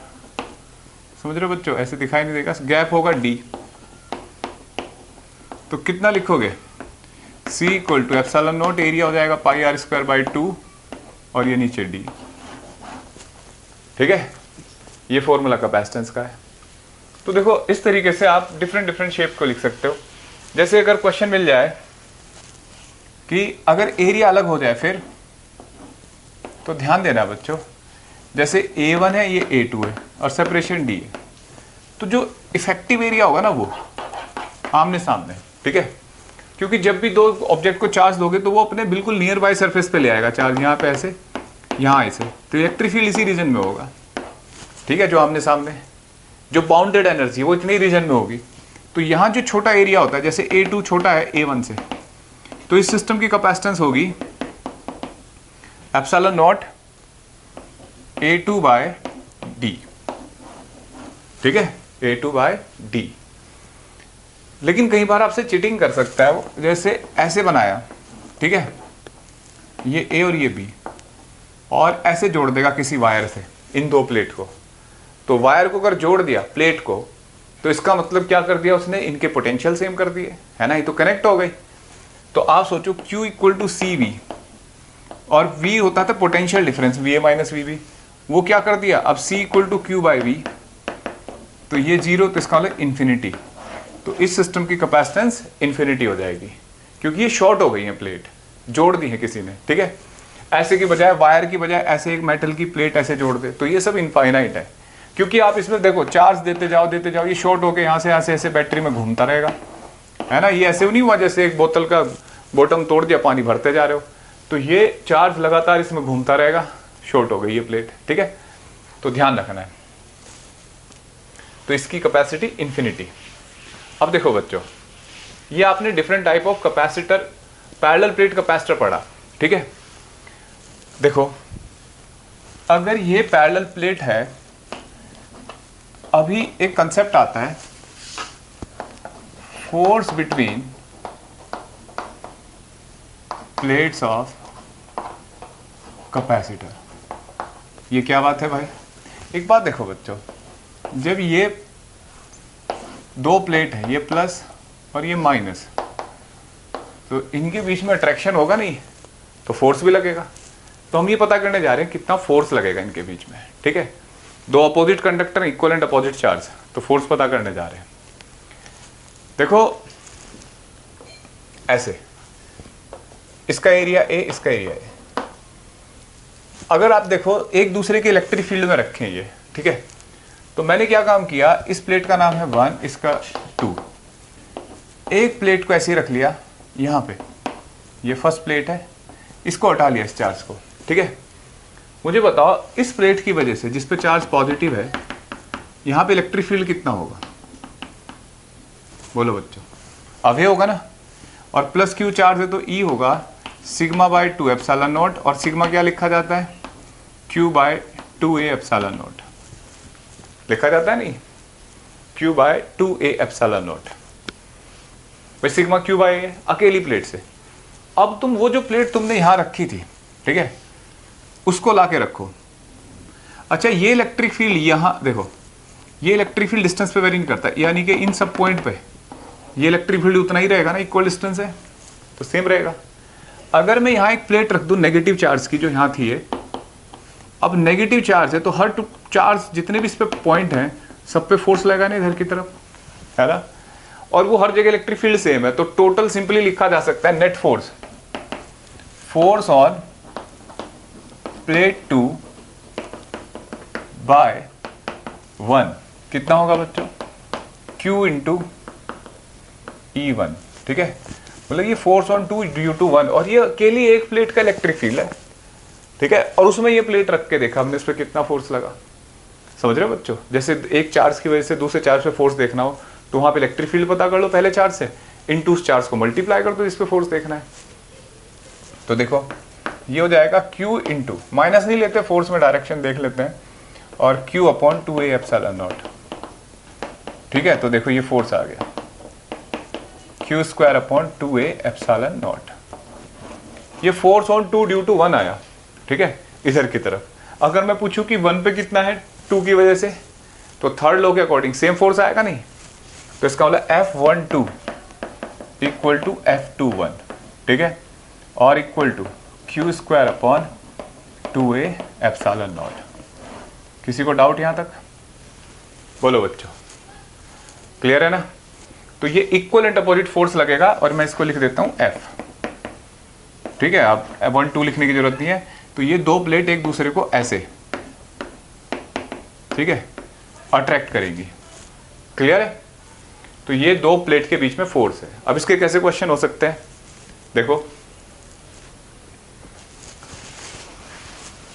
समझ रहे हो बच्चों, ऐसे दिखाई नहीं देगा, गैप होगा डी, तो कितना लिखोगे, C equal to epsilon naught, area हो जाएगा पाई आर स्क्वायर बाई 2 और ये नीचे डी, ठीक है। ये फॉर्मूला कैपेसिटेंस का है। तो देखो इस तरीके से आप डिफरेंट शेप को लिख सकते हो। जैसे अगर क्वेश्चन मिल जाए कि अगर एरिया अलग हो जाए फिर, तो ध्यान देना बच्चों, जैसे A1 है ये A2 है और सेपरेशन D है, तो जो इफेक्टिव एरिया होगा ना वो आमने सामने, ठीक है, क्योंकि जब भी दो ऑब्जेक्ट को चार्ज दोगे तो वो अपने बिल्कुल नियर बाय सरफेस पे ले आएगा चार्ज, यहाँ पे ऐसे, यहाँ ऐसे, तो इलेक्ट्रिक फील्ड इसी रीजन में होगा, ठीक है, जो आमने सामने। जो बाउंडेड एनर्जी वो इतनी रीजन में होगी। तो यहाँ जो छोटा एरिया होता है, जैसे A2 छोटा है A1 से, तो इस सिस्टम की कैपेसिटेंस होगी epsilon not A2 bye D, ठीक है, A2 बाय D। लेकिन कई बार आपसे चीटिंग कर सकता है वो, जैसे ऐसे बनाया, ठीक है, ये A और ये B, और ऐसे जोड़ देगा किसी वायर से इन दो प्लेट को। तो वायर को अगर जोड़ दिया प्लेट को, तो इसका मतलब क्या कर दिया उसने, इनके पोटेंशियल सेम कर दिए, है ना, ये तो कनेक्ट हो गई। तो आप सोचो Q इक्वल टू CV, और V होता था potential difference VA minus VB, वो क्या कर दिया, अब C equal to Q by V, तो ये जीरो, तो इसका मतलब इन्फिनिटी। तो इस सिस्टम की कैपेसिटेंस इन्फिनिटी हो जाएगी, क्योंकि ये शॉर्ट हो गई है प्लेट, जोड़ दी है किसी ने, ठीक है। ऐसे की बजाय, वायर की बजाय ऐसे एक मेटल की प्लेट ऐसे जोड़ दे, तो ये सब इनफाइनाइट है, क्योंकि आप इसमें देखो चार्ज देते जाओ, ये शॉर्ट होकर यहाँ से ऐसे ऐसे बैटरी में घूमता रहेगा, है ना। ये ऐसे नहीं हुआ जैसे एक बोतल का बॉटम तोड़ दिया, पानी भरते जा रहे हो, तो ये चार्ज लगातार इसमें घूमता रहेगा, शॉर्ट हो गई ये प्लेट, ठीक है। तो ध्यान रखना है, तो इसकी कैपेसिटी इन्फिनिटी। अब देखो बच्चों, ये आपने different type of capacitor, parallel plate capacitor पढ़ा, ठीक है। देखो अगर ये पैरेलल प्लेट है, अभी एक कंसेप्ट आता है force between plates of capacitor. ये क्या बात है भाई, एक बात देखो बच्चों, जब ये दो प्लेट है, ये प्लस और ये माइनस, तो इनके बीच में अट्रैक्शन होगा नहीं, तो फोर्स भी लगेगा। तो हम ये पता करने जा रहे हैं कितना फोर्स लगेगा इनके बीच में, ठीक है। दो opposite conductor, equal and opposite charge, तो फोर्स पता करने जा रहे हैं। देखो ऐसे, इसका एरिया A, इसका एरिया A। अगर आप देखो एक दूसरे के इलेक्ट्रिक फील्ड में रखें ये, ठीक है, तो मैंने क्या काम किया, इस प्लेट का नाम है 1, इसका 2, एक प्लेट को ऐसे ही रख लिया यहाँ पे, ये फर्स्ट प्लेट है, इसको हटा लिया इस चार्ज को, ठीक है। मुझे बताओ इस प्लेट की वजह से, जिस पे चार्ज पॉजिटिव है, यहाँ पे इलेक्ट्रिक फील्ड कितना होगा, बोलो बच्चों, अवे होगा ना, और प्लस Q चार्ज है तो E होगा सिग्मा बाय 2 एप्सिलॉन नॉट, और सिग्मा क्या लिखा जाता है, Q by 2A epsilon not लिखा जाता है, नहीं, Q by 2A epsilon naught, भाई सिग्मा Q बाय A अकेली प्लेट से। अब तुम वो जो प्लेट तुमने यहां रखी थी, ठीक है, उसको लाके रखो। अच्छा, ये इलेक्ट्रिक फील्ड यहां देखो, ये इलेक्ट्रिक फील्ड डिस्टेंस पे वेरी करता है, यानी कि इन सब पॉइंट पे ये इलेक्ट्रिक फील्ड उतना ही रहेगा ना, इक्वल डिस्टेंस है तो सेम रहेगा। अगर मैं यहां एक प्लेट रख दूं नेगेटिव चार्ज की, जो यहां थी ये, अब नेगेटिव चार्ज है तो हर चार्ज जितने भी इस पे पॉइंट हैं सब पे फोर्स लगेगा ना इधर की तरफ, है ना, और वो हर जगह इलेक्ट्रिक फील्ड सेम है, तो टोटल सिंपली लिखा जा सकता है net force, force on plate 2 by 1 कितना होगा बच्चों, Q इंटू E1, ठीक है। मतलब ये फोर्स ऑन 2 ड्यू टू 1, और ये अकेली एक प्लेट का इलेक्ट्रिक फील्ड है, ठीक है, और उसमें ये प्लेट रख के देखा हमने, इस पर कितना फोर्स लगा, समझ रहे हो बच्चों। जैसे एक चार्ज की वजह से दूसरे चार्ज पे फोर्स देखना हो, तो वहां पे इलेक्ट्रिक फील्ड पता कर लो पहले चार्ज से, इनटू उस चार्ज को मल्टीप्लाई कर दो इस पे फोर्स देखना है। तो देखो ये हो जाएगा Q इंटू, माइनस नहीं लेते, फोर्स में डायरेक्शन देख लेते हैं, और Q upon 2A epsilon naught, ठीक है। तो देखो ये फोर्स आ गया Q square upon 2A epsilon not, ये फोर्स ऑन 2 ड्यू टू 1 आया, ठीक है, इधर की तरफ। अगर मैं पूछूं कि 1 पे कितना है 2 की वजह से, तो थर्ड लॉ के अकॉर्डिंग सेम फोर्स आएगा नहीं, तो इसका मतलब F12 इक्वल टू F21, ठीक है, और equal to Q square upon 2A epsilon naught. किसी को डाउट यहां तक, बोलो बच्चों, क्लियर है ना। तो ये इक्वल एंड अपोजिट फोर्स लगेगा, और मैं इसको लिख देता हूं F, ठीक है, आप 1 2 लिखने की जरूरत नहीं है। तो ये दो प्लेट एक दूसरे को ऐसे, ठीक है, अट्रैक्ट करेगी, क्लियर है? तो ये दो प्लेट के बीच में फोर्स है। अब इसके कैसे क्वेश्चन हो सकते हैं, देखो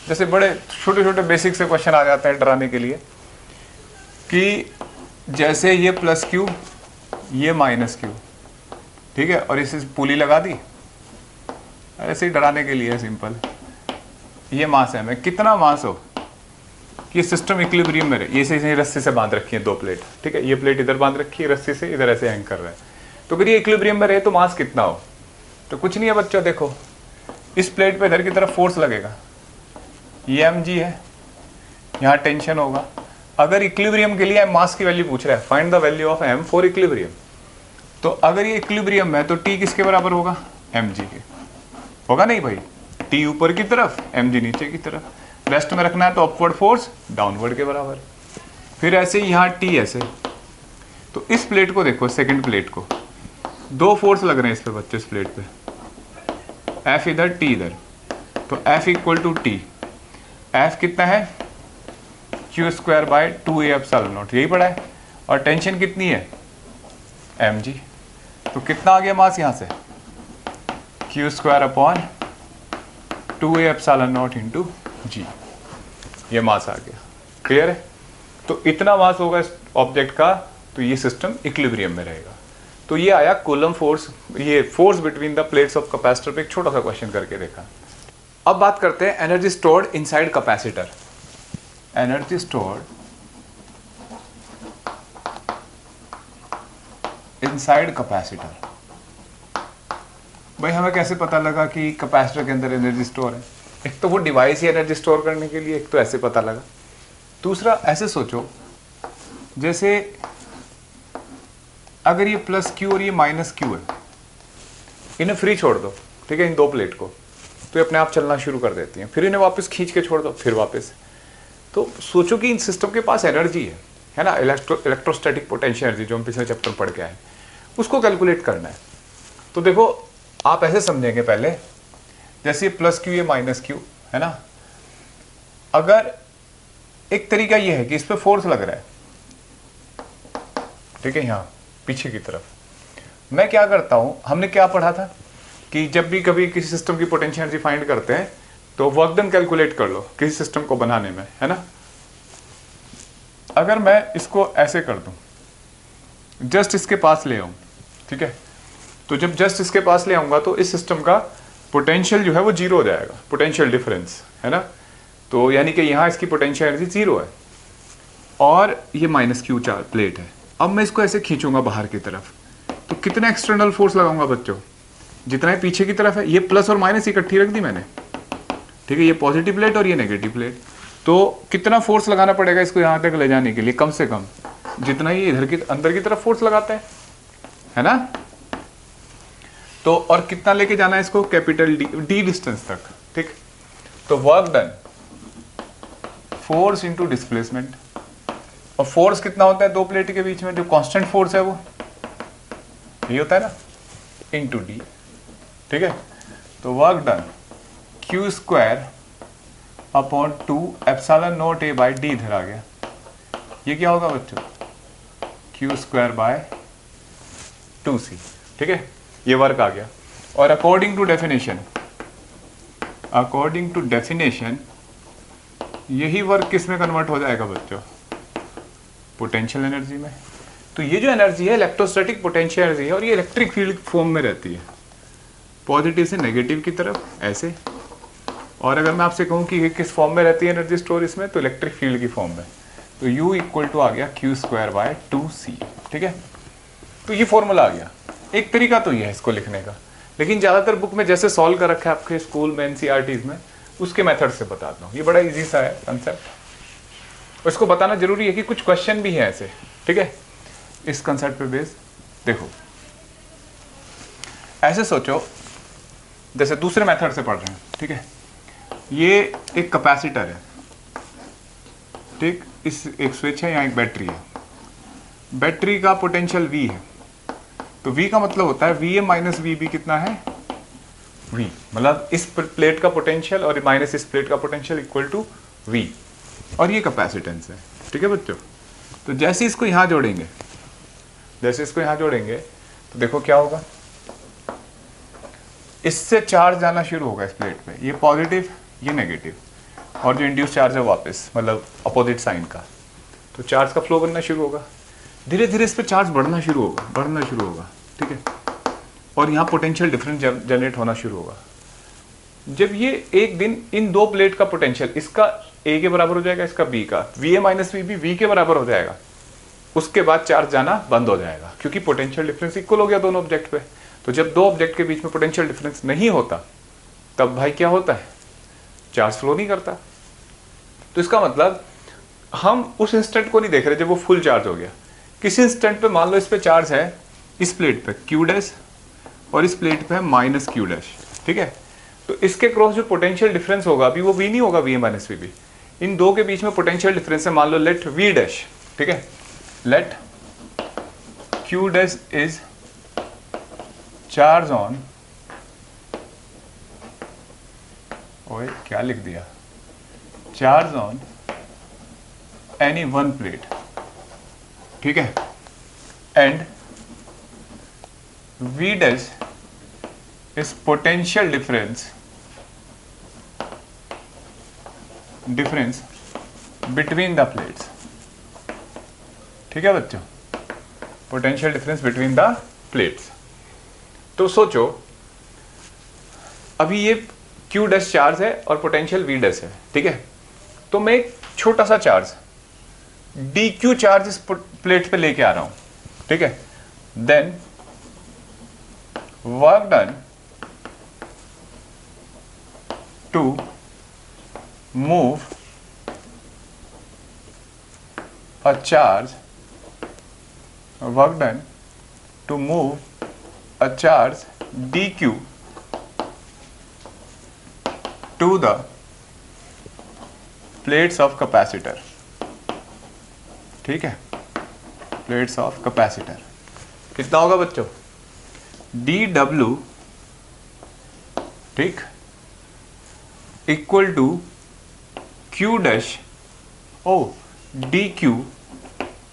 जैसे बड़े छोटे छोटे बेसिक से क्वेश्चन आ जाते हैं डराने के लिए, कि जैसे ये प्लस क्यू ये माइनस क्यू, ठीक है, और इसे पुली लगा दी, ऐसे ही डराने के लिए सिंपल। ये मास है, मैं कितना मास हो कि सिस्टम इक्विलिब्रियम में रहे, ये से रस्सी से बांध रखी है दो प्लेट, ठीक है, ये प्लेट इधर बांध रखी है रस्सी से, इधर ऐसे हैंग कर रहा है, तो अगर ये इक्विलिब्रियम में रहे तो मास कितना हो, तो कुछ नहीं है बच्चों, देखो इस प्लेट पे इधर की तरफ फोर्स लगेगा, ये mg है, यहाँ टेंशन होगा। अगर इक्विलिब्रियम के लिए मास की वैल्यू पूछ रहा है, find the value of m for equilibrium, तो अगर ये इक्विलिब्रियम है तो t किसके बराबर होगा, mg के, होगा नहीं भाई, t ऊपर की तरफ mg नीचे की तरफ, रेस्ट में रखना है तो अपवर्ड फोर्स डाउनवर्ड के बराबर। फिर ऐसे ही यहाँ t ऐसे, तो इस प्लेट को देखो, सेकंड प्लेट को दो फोर्स लग रहे हैं इस पे बच्चे, इस प्लेट पे F इधर T इधर, तो F equal to T, F कितना है Q square by 2A epsilon naught, यही पड़ा है, और टेंशन कितनी है mg, तो कितना आ गया मास यहाँ से Q square upon 2A epsilon naught into जी, ये मास आ गया। क्लियर है? तो इतना मास होगा इस ऑब्जेक्ट का, तो ये सिस्टम इक्विलिब्रियम में रहेगा। तो ये आया कूलम फोर्स, ये force between the plates of capacitor पे एक छोटा सा क्वेश्चन करके देखा। अब बात करते हैं energy stored inside capacitor. Energy stored inside capacitor, भाई हमें कैसे पता लगा कि कैपेसिटर के अंदर एनर्जी स्टोर है? एक तो वो डिवाइस ही एनर्जी स्टोर करने के लिए, एक तो ऐसे पता लगा। दूसरा ऐसे सोचो, जैसे अगर ये प्लस क्यू और ये माइनस क्यू है, इन्हें फ्री छोड़ दो, ठीक है, इन दो प्लेट को, तो ये अपने आप चलना शुरू कर देती हैं, फिर इन्हें वापस खींच के छोड़ दो, फिर वापस। तो सोचो कि इन सिस्टम के पास एनर्जी है ना, इलेक्ट्रोस्टैटिक पोटेंशियल एनर्जी, जो हम पिछले चैप्टर पढ़ के आए, उसको कैलकुलेट करना है। तो देखो आप ऐसे समझेंगे पहले, जैसे ये प्लस क्यू ये माइनस क्यू है ना, अगर एक तरीका ये है कि इस पर फोर्स लग रहा है, ठीक है, यहाँ पीछे की तरफ, मैं क्या करता हूं, हमने क्या पढ़ा था कि जब भी कभी किसी सिस्टम की पोटेंशियल एनर्जी फाइंड करते हैं तो वर्क डन कैलकुलेट कर लो किसी सिस्टम को बनाने में, है ना। अगर मैं इसको ऐसे कर दूं, जस्ट इसके पास ले आऊं, ठीक है, तो जब जस्ट इसके पास ले आऊंगा तो इस सिस्टम का पोटेंशियल जो है वो जीरो हो जाएगा, पोटेंशियल डिफरेंस, है ना। तो यानी कि यहाँ इसकी पोटेंशियल एनर्जी जीरो है और ये माइनस क्यू चार प्लेट है। अब मैं इसको ऐसे खींचूंगा बाहर की तरफ, तो कितना एक्सटर्नल फोर्स लगाऊंगा बच्चों, जितना ही पीछे की तरफ है। ये प्लस और माइनस इकट्ठी रख दी मैंने, ठीक है, ये पॉजिटिव प्लेट और ये नेगेटिव प्लेट, तो कितना फोर्स लगाना पड़ेगा इसको यहाँ तक ले जाने के लिए, कम से कम जितना ही इधर की अंदर की तरफ फोर्स लगाता है ना। तो और कितना लेके जाना है इसको, कैपिटल डी डिस्टेंस तक, ठीक। तो work done force into displacement, और फोर्स कितना होता है दो प्लेट के बीच में, जो कांस्टेंट फोर्स है वो ये होता है ना, इंटू डी, ठीक है। तो work done Q square upon 2 epsilon naught A by D इधर आ गया, ये क्या होगा बच्चों, क्यू स्क्वायर बाय 2c, ठीक है, ये वर्क आ गया। और अकॉर्डिंग टू डेफिनेशन यही वर्क किस में कन्वर्ट हो जाएगा बच्चों, पोटेंशियल एनर्जी में। तो ये जो एनर्जी है इलेक्ट्रोस्टैटिक पोटेंशियल एनर्जी है, और ये इलेक्ट्रिक फील्ड फॉर्म में रहती है, पॉजिटिव से नेगेटिव की तरफ ऐसे। और अगर मैं आपसे कहूँ कि ये किस फॉर्म में रहती है एनर्जी स्टोर इसमें, तो इलेक्ट्रिक फील्ड की फॉर्म में। तो U इक्वल टू आ गया क्यू स्क्वायर बाय 2c, ठीक है। तो ये फॉर्मूला आ गया। एक तरीका तो ये है इसको लिखने का, लेकिन ज़्यादातर बुक में जैसे सॉल्व कर रखा है आपके स्कूल में NCERTs में, उसके मेथड से बताता हूँ। ये बड़ा इजी सा है कंसेप्ट, उसको बताना जरूरी है कि कुछ क्वेश्चन भी हैं ऐसे, ठीक है, इस कंसेप्ट पे बेस। देखो ऐसे सोचो, जैसे दूसरे मेथड से पढ़ रहे हैं, ठीक है, ये एक कैपेसिटर है, ठीक, इस एक स्विच है, यहाँ एक बैटरी है, बैटरी का पोटेंशियल V है, तो V का मतलब होता है VM माइनस VB कितना है, V, मतलब इस प्लेट का पोटेंशियल और माइनस इस प्लेट का पोटेंशियल इक्वल टू V, और ये कैपेसिटेंस है, ठीक है बच्चों। तो जैसे इसको यहाँ जोड़ेंगे, जैसे इसको यहाँ जोड़ेंगे तो देखो क्या होगा, इससे चार्ज जाना शुरू होगा इस प्लेट पे, ये पॉजिटिव ये नेगेटिव, और जो इंड्यूस चार्ज है वापस मतलब अपोजिट साइन का, तो चार्ज का फ्लो बनना शुरू होगा। धीरे धीरे इस पे चार्ज बढ़ना शुरू होगा, ठीक है, और यहाँ पोटेंशियल डिफरेंस जनरेट होना शुरू होगा। जब ये एक दिन इन दो प्लेट का पोटेंशियल, इसका ए के बराबर हो जाएगा, इसका बी का, V A minus V B V के बराबर हो जाएगा, उसके बाद चार्ज जाना बंद हो जाएगा, क्योंकि पोटेंशियल डिफरेंस इक्वल हो गया दोनों ऑब्जेक्ट पे। तो जब दो ऑब्जेक्ट के बीच में पोटेंशियल डिफरेंस नहीं होता तब भाई क्या होता है, चार्ज फ्लो नहीं करता। तो इसका मतलब हम उस इंस्टेंट को नहीं देख रहे जब वो फुल चार्ज हो गया। किसी इंस्टेंट पे मान लो इस पे चार्ज है, इस प्लेट पे क्यू डैश और इस प्लेट पे है माइनस क्यू डैश, ठीक है। तो इसके क्रॉस जो पोटेंशियल डिफरेंस होगा अभी वो वी नहीं होगा, V A minus V B, इन दो के बीच में पोटेंशियल डिफरेंस है, मान लो लेट वी डैश, ठीक है, let Q dash is charge on, ओए क्या लिख दिया, charge on any one plate, ठीक है, and V dash is potential difference between the plates, ठीक है बच्चों, potential difference between the plates. तो सोचो अभी ये क्यू डैश चार्ज है और पोटेंशियल वी डैश है, ठीक है, तो मैं एक छोटा सा चार्ज डी क्यू चार्ज इस प्लेट पे लेके आ रहा हूं, ठीक है, then work done to move a charge, work done to move a charge dq to the plates of capacitor, ठीक है, plates of capacitor। कितना होगा बच्चों, dw, ठीक, इक्वल टू q डैश ओ dq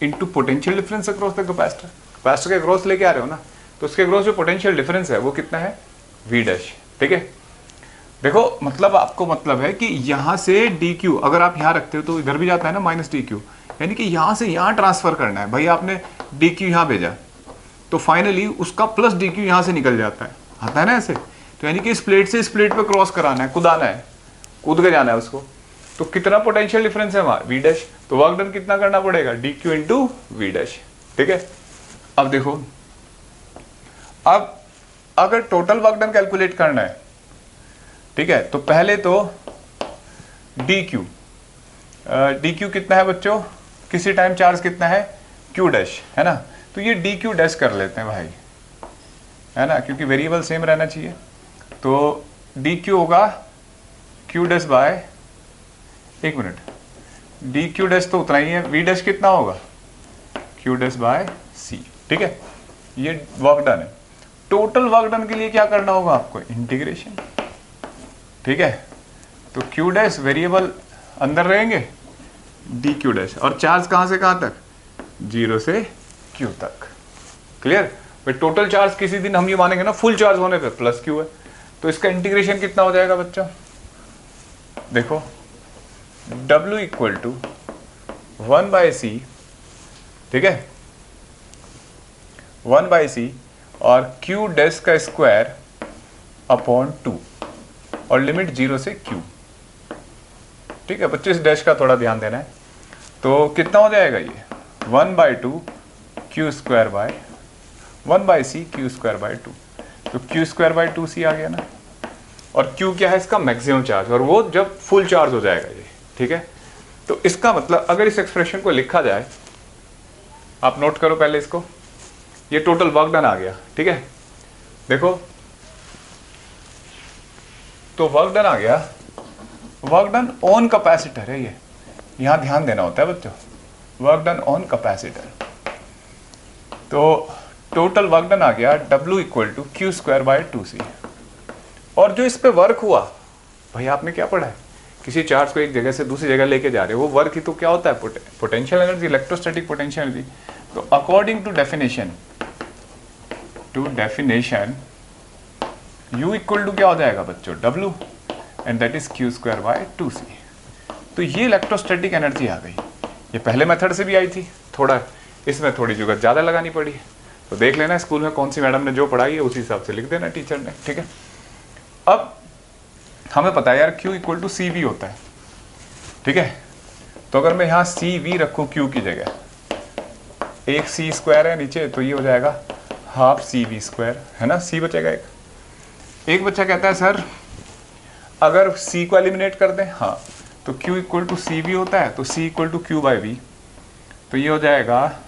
into potential difference across the capacitor. Capacitor के अक्रॉस लेके आ रहे हो ना, तो उसके अक्रॉस जो पोटेंशियल डिफरेंस है वो कितना है, v डैश, ठीक है। देखो मतलब आपको मतलब है कि यहां से dq अगर आप यहां रखते हो तो इधर भी जाता है ना माइनस dq, यानी कि यहां से यहां ट्रांसफर करना है। भाई आपने dq यहां भेजा तो फाइनली उसका प्लस dq यहां से निकल जाता है, आता है ना ऐसे, तो यानी कि इस प्लेट से इस प्लेट पे क्रॉस कराना है, कूदाना है, कूद के जाना है उसको। तो कितना पोटेंशियल डिफरेंस है वहां, v डैश, तो वर्क डन कितना करना पड़ेगा, dq इंटू वी डैश, ठीक है। अब देखो, अब अगर टोटल वर्क डन कैलकुलेट करना है, ठीक है, तो पहले तो dq कितना है बच्चों, किसी टाइम चार्ज कितना है, q डैश, है ना, तो ये dq डैश कर लेते हैं भाई, है ना, क्योंकि वेरिएबल सेम रहना चाहिए। तो dq होगा q डैश बाय, एक मिनट, dq डैश तो उतना ही है, v डैश कितना होगा, q डैश बाय c, ठीक है। ये वर्क डन है। टोटल वर्क डन के लिए क्या करना होगा आपको, इंटीग्रेशन, ठीक है। तो q डैश वेरिएबल अंदर रहेंगे, dq डैश, और चार्ज कहां से कहां तक, 0 से q तक, क्लियर। भाई टोटल चार्ज किसी दिन हम ये मानेंगे ना फुल चार्ज होने पे प्लस q है, तो इसका इंटीग्रेशन कितना हो जाएगा बच्चों, देखो W इक्वल टू 1/c, ठीक है, 1/c और q डैश का स्क्वायर अपॉन 2 और लिमिट 0 से q, ठीक है। 25 डैश का थोड़ा ध्यान देना है। तो कितना हो जाएगा ये 1/2 q square bye 1/c q square bye 2, तो q स्क्वायर बाय 2c आ गया ना, और q क्या है, इसका मैक्सिमम चार्ज, और वो जब फुल चार्ज हो जाएगा ये, ठीक है। तो इसका मतलब अगर इस एक्सप्रेशन को लिखा जाए, आप नोट करो पहले इसको, ये टोटल वर्क डन आ गया, ठीक है। देखो तो वर्क डन आ गया, वर्क डन ऑन कैपेसिटर है, ये यहां ध्यान देना होता है बच्चों, वर्क डन ऑन कैपेसिटर। तो टोटल वर्क डन आ गया W equal to q square by 2c, और जो इस पे वर्क हुआ, भाई आपने क्या पढ़ा है, किसी चार्ज को एक जगह से दूसरी जगह लेके जा रहे हो, वो वर्क ही तो क्या होता है, potential energy, electrostatic potential energy. तो according to definition U equal to क्या हो जाएगा बच्चों, W, and that is Q²/2C। तो ये इलेक्ट्रोस्टैटिक एनर्जी आ गई। ये पहले मेथड से भी आई थी, थोड़ा इसमें थोड़ी जुगत ज़्यादा लगानी पड़ी। तो देख लेना स्कूल में कौन सी मैडम ने जो पढ़ाई है उसी हिसाब से लिख देना टीचर ने, ठीक है। अब हमें पता है यार Q इक्वल टू CV होता है, ठीक है। तो अगर मैं यहाँ CV रखूँ Q की जगह, एक C² है नीचे, तो ये हो जाएगा हाफ CV², है ना, C बचेगा एक बच्चा कहता है सर अगर C को एलिमिनेट कर दें, हाँ, तो Q इक्वल टू CV होता है, तो C इक्वल टू Q/V, तो ये हो जाएगा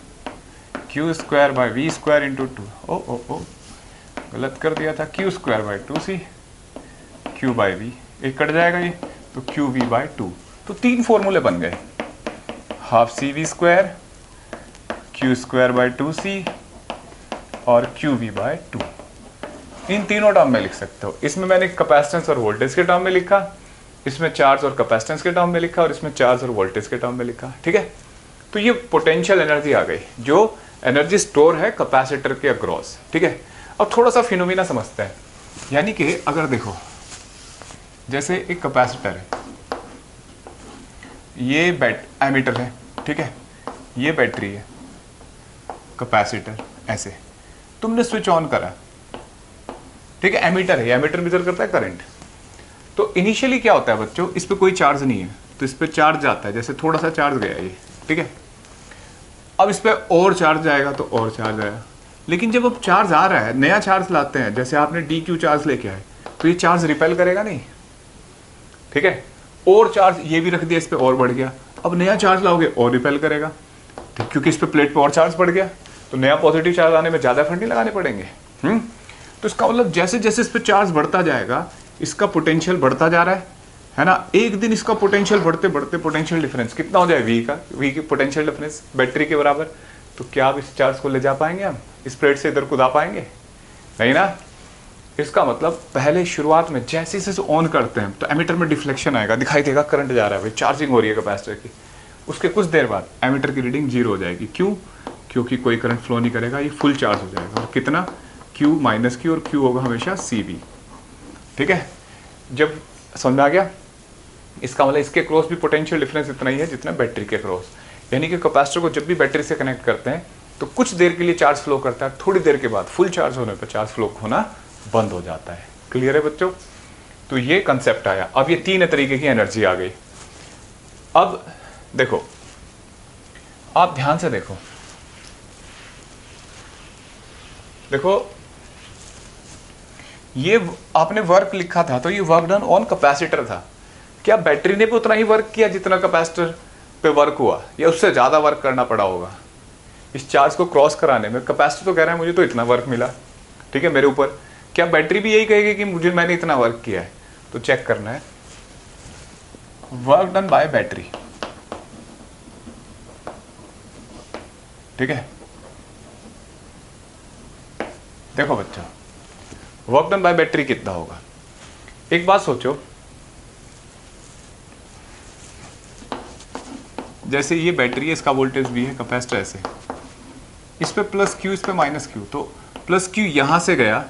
Q²/V² इंटू 2। ओ गलत कर दिया था, Q²/2C Q/V, एक कट जाएगा ये, तो QV/2। तो 3 फॉर्मूले बन गए, हाफ CV², Q²/2C और QV/2। इन तीनों टर्म में लिख सकते हो। इसमें मैंने कैपेसिटेंस और वोल्टेज के टर्म में लिखा, इसमें चार्ज और कैपेसिटेंस के टर्म में लिखा, और इसमें चार्ज और वोल्टेज के टर्म में लिखा, ठीक है। तो ये पोटेंशियल एनर्जी आ गई, जो एनर्जी स्टोर है कैपेसिटर के अक्रॉस, ठीक है। अब थोड़ा सा फिनोमिना समझते हैं, यानी कि अगर देखो जैसे एक कैपेसिटर है, ये एमीटर है, ठीक है, ये बैटरी है, कैपेसिटर ऐसे, तुमने स्विच ऑन करा, ठीक है, एमीटर है, एमीटर मेजर करता है करंट। तो इनिशियली क्या होता है बच्चों, इस पे कोई चार्ज नहीं है, तो इस पे चार्ज जाता है, जैसे थोड़ा सा चार्ज गया ये, ठीक है। अब इस पे और चार्ज जाएगा तो और चार्ज आया, लेकिन जब अब चार्ज आ रहा है, नया चार्ज लाते हैं, जैसे आपने DQ चार्ज लेके आए, तो ये चार्ज रिपेल करेगा नहीं, ठीक है। और चार्ज ये भी रख दिया, इस पे और बढ़ गया, अब नया चार्ज लाओगे और रिपेल करेगा, ठीक, क्योंकि इस पे प्लेट पे और चार्ज बढ़ गया, तो नया पॉजिटिव चार्ज आने में ज़्यादा एफर्ट नहीं लगाने पड़ेंगे। तो इसका मतलब जैसे जैसे इस पे चार्ज बढ़ता जाएगा, इसका पोटेंशियल बढ़ता जा रहा है ना। एक दिन इसका पोटेंशियल बढ़ते बढ़ते पोटेंशियल डिफरेंस कितना हो जाए, V की पोटेंशियल डिफरेंस बैटरी के बराबर। तो क्या आप इस चार्ज को ले जा पाएंगे, हम इस प्लेट से इधर कूदा पाएंगे, नहीं ना। इसका मतलब पहले शुरुआत में जैसे इसे ऑन करते हैं तो एमीटर में डिफ्लेक्शन आएगा, दिखाई देगा करंट जा रहा है भाई, चार्जिंग हो रही है कैपेसिटर की। उसके कुछ देर बाद एमीटर की रीडिंग 0 हो जाएगी, क्यों, क्योंकि कोई करंट फ्लो नहीं करेगा, ये फुल चार्ज हो जाएगा। और कितना, Q - Q, और Q होगा हमेशा CV, ठीक है। जब समझ में आ गया, इसका मतलब इसके क्रॉस भी पोटेंशियल डिफरेंस इतना ही है जितना बैटरी के क्रॉस, यानी कि कैपेसिटर को जब भी बैटरी से कनेक्ट करते हैं तो कुछ देर के लिए चार्ज फ्लो करता है, थोड़ी देर के बाद फुल चार्ज होने पर चार्ज फ्लो होना बंद हो जाता है। क्लियर है बच्चों। तो ये कंसेप्ट आया। अब ये 3 तरीके की एनर्जी आ गई। अब देखो, आप ध्यान से देखो, ये आपने वर्क लिखा था, तो ये वर्क डन ऑन कैपेसिटर था। क्या बैटरी ने भी उतना ही वर्क किया जितना कैपेसिटर पे वर्क हुआ, या उससे ज़्यादा वर्क करना पड़ा होगा इस चार्ज को क्रॉस कराने में? कैपेसिटर तो कह रहा है मुझे तो इतना वर्क मिला, ठीक है, मेरे ऊपर। क्या बैटरी भी यही कहेगी कि मैंने इतना वर्क किया है? तो चेक करना है, वर्क डन बाय बैटरी, ठीक है। देखो बच्चों, वर्क डन बाय बैटरी कितना होगा? एक बात सोचो, जैसे ये बैटरी है, इसका वोल्टेज भी है, कैपेसिटर ऐसे, इस पे +Q, इस पे -Q, तो +Q यहाँ से गया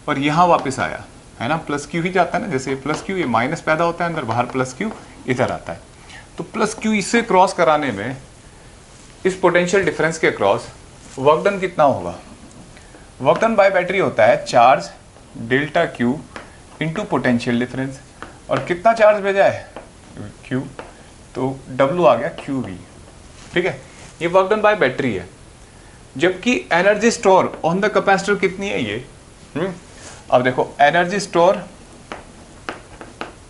और यहाँ वापस आया, है ना। +Q ही जाता है ना, जैसे +Q, ये माइनस पैदा होता है अंदर, बाहर +Q इधर आता है। तो +Q इसे क्रॉस कराने में, इस पोटेंशियल डिफरेंस के क्रॉस वर्क डन कितना होगा? वर्क डन बाय बैटरी होता है charge ΔQ into potential difference, और कितना चार्ज भेजा है? Q, तो W आ गया QV, ठीक है। ये वर्क डन बाय बैटरी है, जबकि energy store on the capacitor कितनी है ये? अब देखो, एनर्जी स्टोर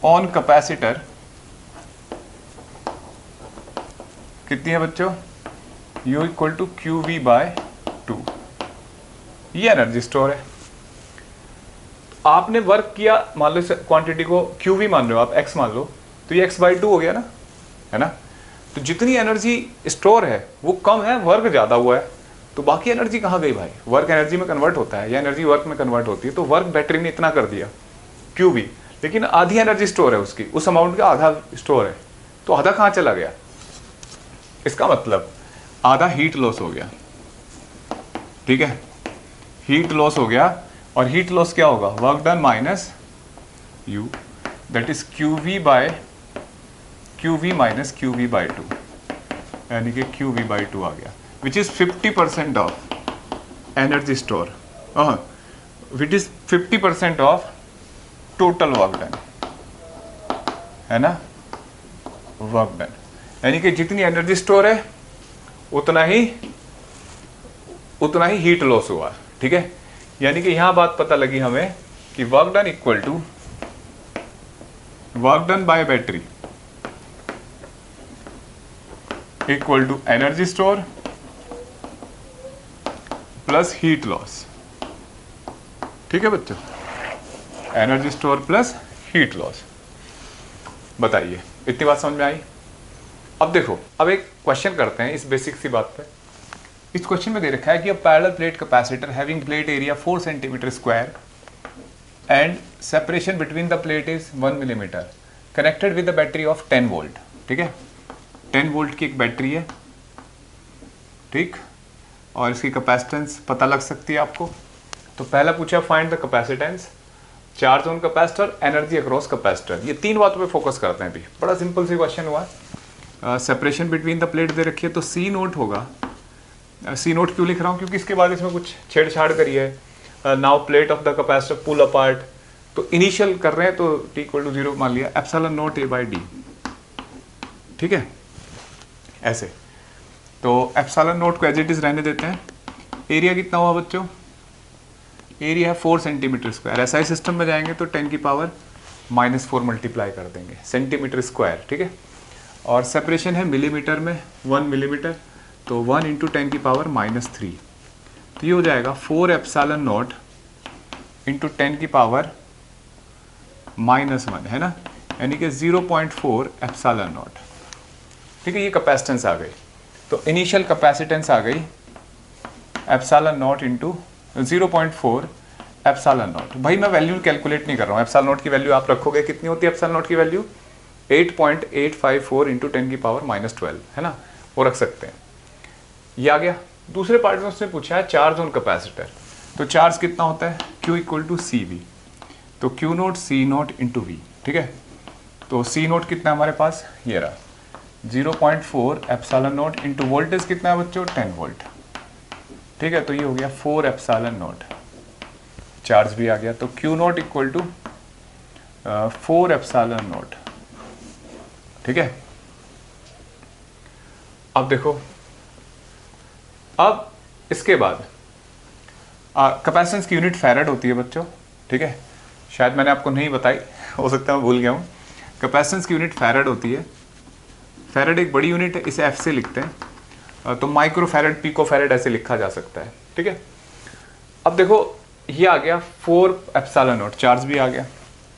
ऑन कैपेसिटर कितनी है बच्चों? U = QV/2, ये एनर्जी स्टोर है। आपने वर्क किया, मान लो इस क्वांटिटी को QV मान लो आप, X मान लो, तो ये X/2 हो गया ना, है ना। तो जितनी एनर्जी स्टोर है वो कम है, वर्क ज़्यादा हुआ है, तो बाकी एनर्जी कहाँ गई भाई? वर्क एनर्जी में कन्वर्ट होता है, या एनर्जी वर्क में कन्वर्ट होती है। तो वर्क बैटरी ने इतना कर दिया QV, लेकिन आधी एनर्जी स्टोर है उसकी, उस अमाउंट का आधा स्टोर है, तो आधा कहाँ चला गया? इसका मतलब आधा हीट लॉस हो गया, ठीक है, हीट लॉस हो गया, और हीट लॉस क्या होगा, work done minus you, that is QV minus QV by 2, यानी कि QV बाई 2 आ गया, which is 50% of energy store, which is 50% of total work done, है ना, वर्क डन, यानी कि जितनी एनर्जी स्टोर है उतना ही हीट लॉस हुआ, ठीक है। यानी कि यहां बात पता लगी हमें कि work done equal to work done by battery equal to energy store plus heat loss, ठीक है बच्चों, energy store plus heat loss. बताइए इतनी बात समझ में आई। अब देखो, अब एक क्वेश्चन करते हैं इस बेसिक सी बात पे। इस क्वेश्चन में दे रखा है कि a parallel plate capacitor having plate area 4 centimetre square and separation between the plate is 1 millimetre connected with the battery of 10 volt, ठीक है, 10 वोल्ट की एक बैटरी है, ठीक, और इसकी कैपेसिटेंस पता लग सकती है आपको। तो पहला पूछा find the capacitance, charge on capacitor, energy across capacitor, ये तीन बातों पे फोकस करते हैं अभी। बड़ा सिंपल सी क्वेश्चन हुआ। सेपरेशन बिटवीन द प्लेट दे रखी है, तो सी नोट होगा। सी नोट क्यों लिख रहा हूँ, क्योंकि इसके बाद इसमें कुछ छेड़छाड़ करी है। Now plate of the capacitor pull apart, तो इनिशियल कर रहे हैं तो टी इक्वल टू 0 मान लिया, epsilon naught A by D, ठीक है, ऐसे। तो एप्सिलॉन नोट को एज इट इज रहने देते हैं। एरिया कितना हुआ बच्चों, एरिया है 4 सेंटीमीटर स्क्वायर। एसआई सिस्टम में जाएंगे तो 10 की पावर -4 मल्टीप्लाई कर देंगे सेंटीमीटर स्क्वायर, ठीक है, और सेपरेशन है मिलीमीटर में 1 मिलीमीटर, तो 1 इंटू 10 की पावर -3, तो ये हो जाएगा 4 एप्सिलॉन नॉट इंटू 10 की पावर -1, है ना, यानी कि 0.4 एप्सिलॉन नॉट, ठीक है। ये कैपेसिटेंस आ गई, तो इनिशियल कैपेसिटेंस आ गई epsilon naught into 0.4 epsilon naught. भाई मैं वैल्यू कैलकुलेट नहीं कर रहा हूँ, एप्सिलॉन नॉट की वैल्यू आप रखोगे, कितनी होती है एप्सिलॉन नॉट की वैल्यू, 8.854 इंटू 10 की पावर -12, है ना, वो रख सकते हैं। ये आ गया। दूसरे पार्ट में उसने पूछा है चार्ज ऑन कैपेसिटर, तो चार्ज कितना होता है, Q equal to C V, तो Q naught C naught into V, ठीक है। तो सी नोट कितना हमारे पास, ये रहा 0.4 एप्सिलॉन नोट इंटू वोल्टेज कितना है बच्चों, 10 वोल्ट, ठीक है, तो ये हो गया 4 एप्सिलॉन नोट, चार्ज भी आ गया। तो Q naught equal to 4 epsilon naught, ठीक है। अब देखो, अब इसके बाद कैपेसिटेंस की यूनिट फैराड होती है बच्चों, ठीक है, शायद मैंने आपको नहीं बताई, हो सकता है मैं भूल गया हूँ। कैपेसिटेंस की यूनिट फैराड होती है। फैराड एक बड़ी यूनिट है, इसे F से लिखते हैं, तो माइक्रो फैराड, पिको फैराड ऐसे लिखा जा सकता है, ठीक है। अब देखो ये आ गया 4 एप्सिलॉन नॉट, चार्ज भी आ गया।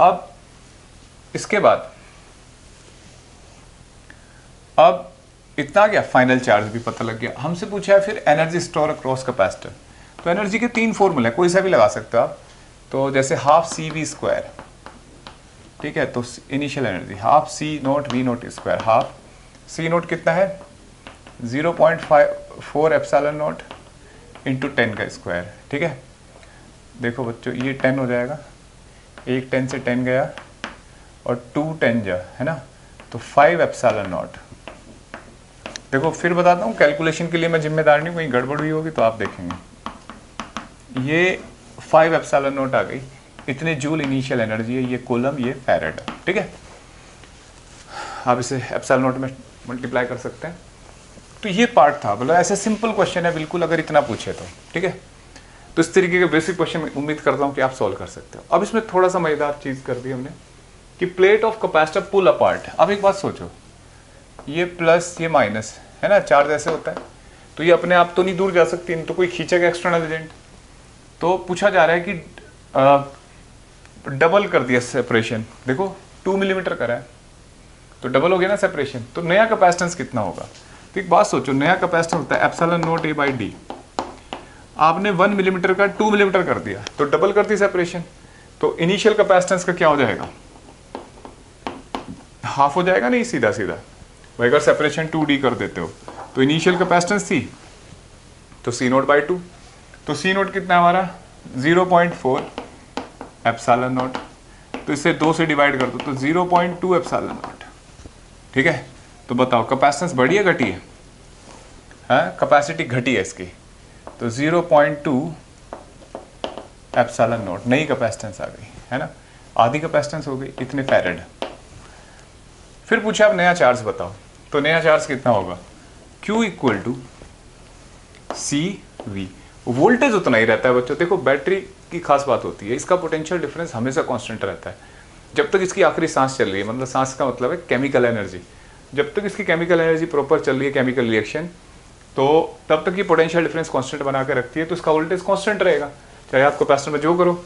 अब इसके बाद अब इतना आ गया, फाइनल चार्ज भी पता लग गया। हमसे पूछा है फिर एनर्जी स्टोर अक्रॉस कैपेसिटर, तो एनर्जी के 3 फॉर्मूले, कोई सा भी लगा सकते हो आप। तो जैसे हाफ सी वी स्क्वायर, ठीक है, तो initial energy half C naught V naught square, half C naught कितना है 0.4 एप्सिलॉन नोट इंटू 10 का स्क्वायर, ठीक है। देखो बच्चों ये 10 हो जाएगा, एक 10 से 10 गया और 2 10 जा, है ना, तो 5 एप्सिलॉन नोट। देखो फिर बताता हूँ, कैलकुलेशन के लिए मैं जिम्मेदार नहीं, कहीं गड़बड़ हुई होगी तो आप देखेंगे। ये 5 एप्सिलॉन नोट आ गई, इतने जूल इनिशियल एनर्जी है, ये कूलम, ये फैराड, ठीक है। आप इसे एप्सिलॉन नोट में मल्टीप्लाई कर सकते हैं। तो ये पार्ट था, मतलब ऐसे सिंपल क्वेश्चन है बिल्कुल, अगर इतना पूछे तो, ठीक है। तो इस तरीके के बेसिक क्वेश्चन उम्मीद करता हूँ कि आप सॉल्व कर सकते हो। अब इसमें थोड़ा सा मजेदार चीज़ कर दी हमने कि plate of capacitor pull apart. अब एक बात सोचो, ये प्लस ये माइनस, है ना, चार्ज ऐसे होता है, तो ये अपने आप तो नहीं दूर जा सकती, तो कोई खींचेगा एक्सटर्नल एजेंट। तो पूछा जा रहा है कि डबल कर दिया सेपरेशन, देखो 2 मिलीमीटर करा है तो डबल हो गया ना सेपरेशन, तो नया कैपेसिटेंस कितना होगा। तो एक बात सोचो, नया कैपेसिटेंस होता है epsilon naught A by D, आपने 1 मिलीमीटर का 2 मिलीमीटर कर दिया तो डबल कर दी सेपरेशन, तो इनिशियल कैपेसिटेंस का क्या हो जाएगा, हाफ हो जाएगा नहीं, सीधा सीधा। भाई अगर सेपरेशन 2D कर देते हो तो इनिशियल कैपेसिटेंस थी तो C0/2, तो सी नोट कितना है हमारा 0.4 एप्सिलॉन नॉट, तो इसे 2 से डिवाइड कर दो तो 0.2 एप्सिलॉन नॉट। ठीक है, तो बताओ कैपेसिटेंस बढ़ी है घटी है? कैपेसिटी घटी है इसकी, तो 0.2 एप्सिलॉन नॉट नई कैपेसिटेंस आ गई है ना, आधी कैपेसिटेंस हो गई, इतने फैरेड। फिर पूछा अब नया चार्ज बताओ, तो नया चार्ज कितना होगा? Q equal to C V. Voltage उतना ही रहता है बच्चों। देखो बैटरी की खास बात होती है, इसका पोटेंशियल डिफरेंस हमेशा कांस्टेंट रहता है जब तक इसकी आखिरी सांस चल रही है, मतलब सांस का मतलब है केमिकल एनर्जी। जब तक इसकी केमिकल एनर्जी प्रॉपर चल रही है, केमिकल रिएक्शन, तो तब तक ये पोटेंशियल डिफरेंस कांस्टेंट बना के रखती है, तो इसका वोल्टेज कांस्टेंट रहेगा, चाहे आप कैपेसिटर में जो करो।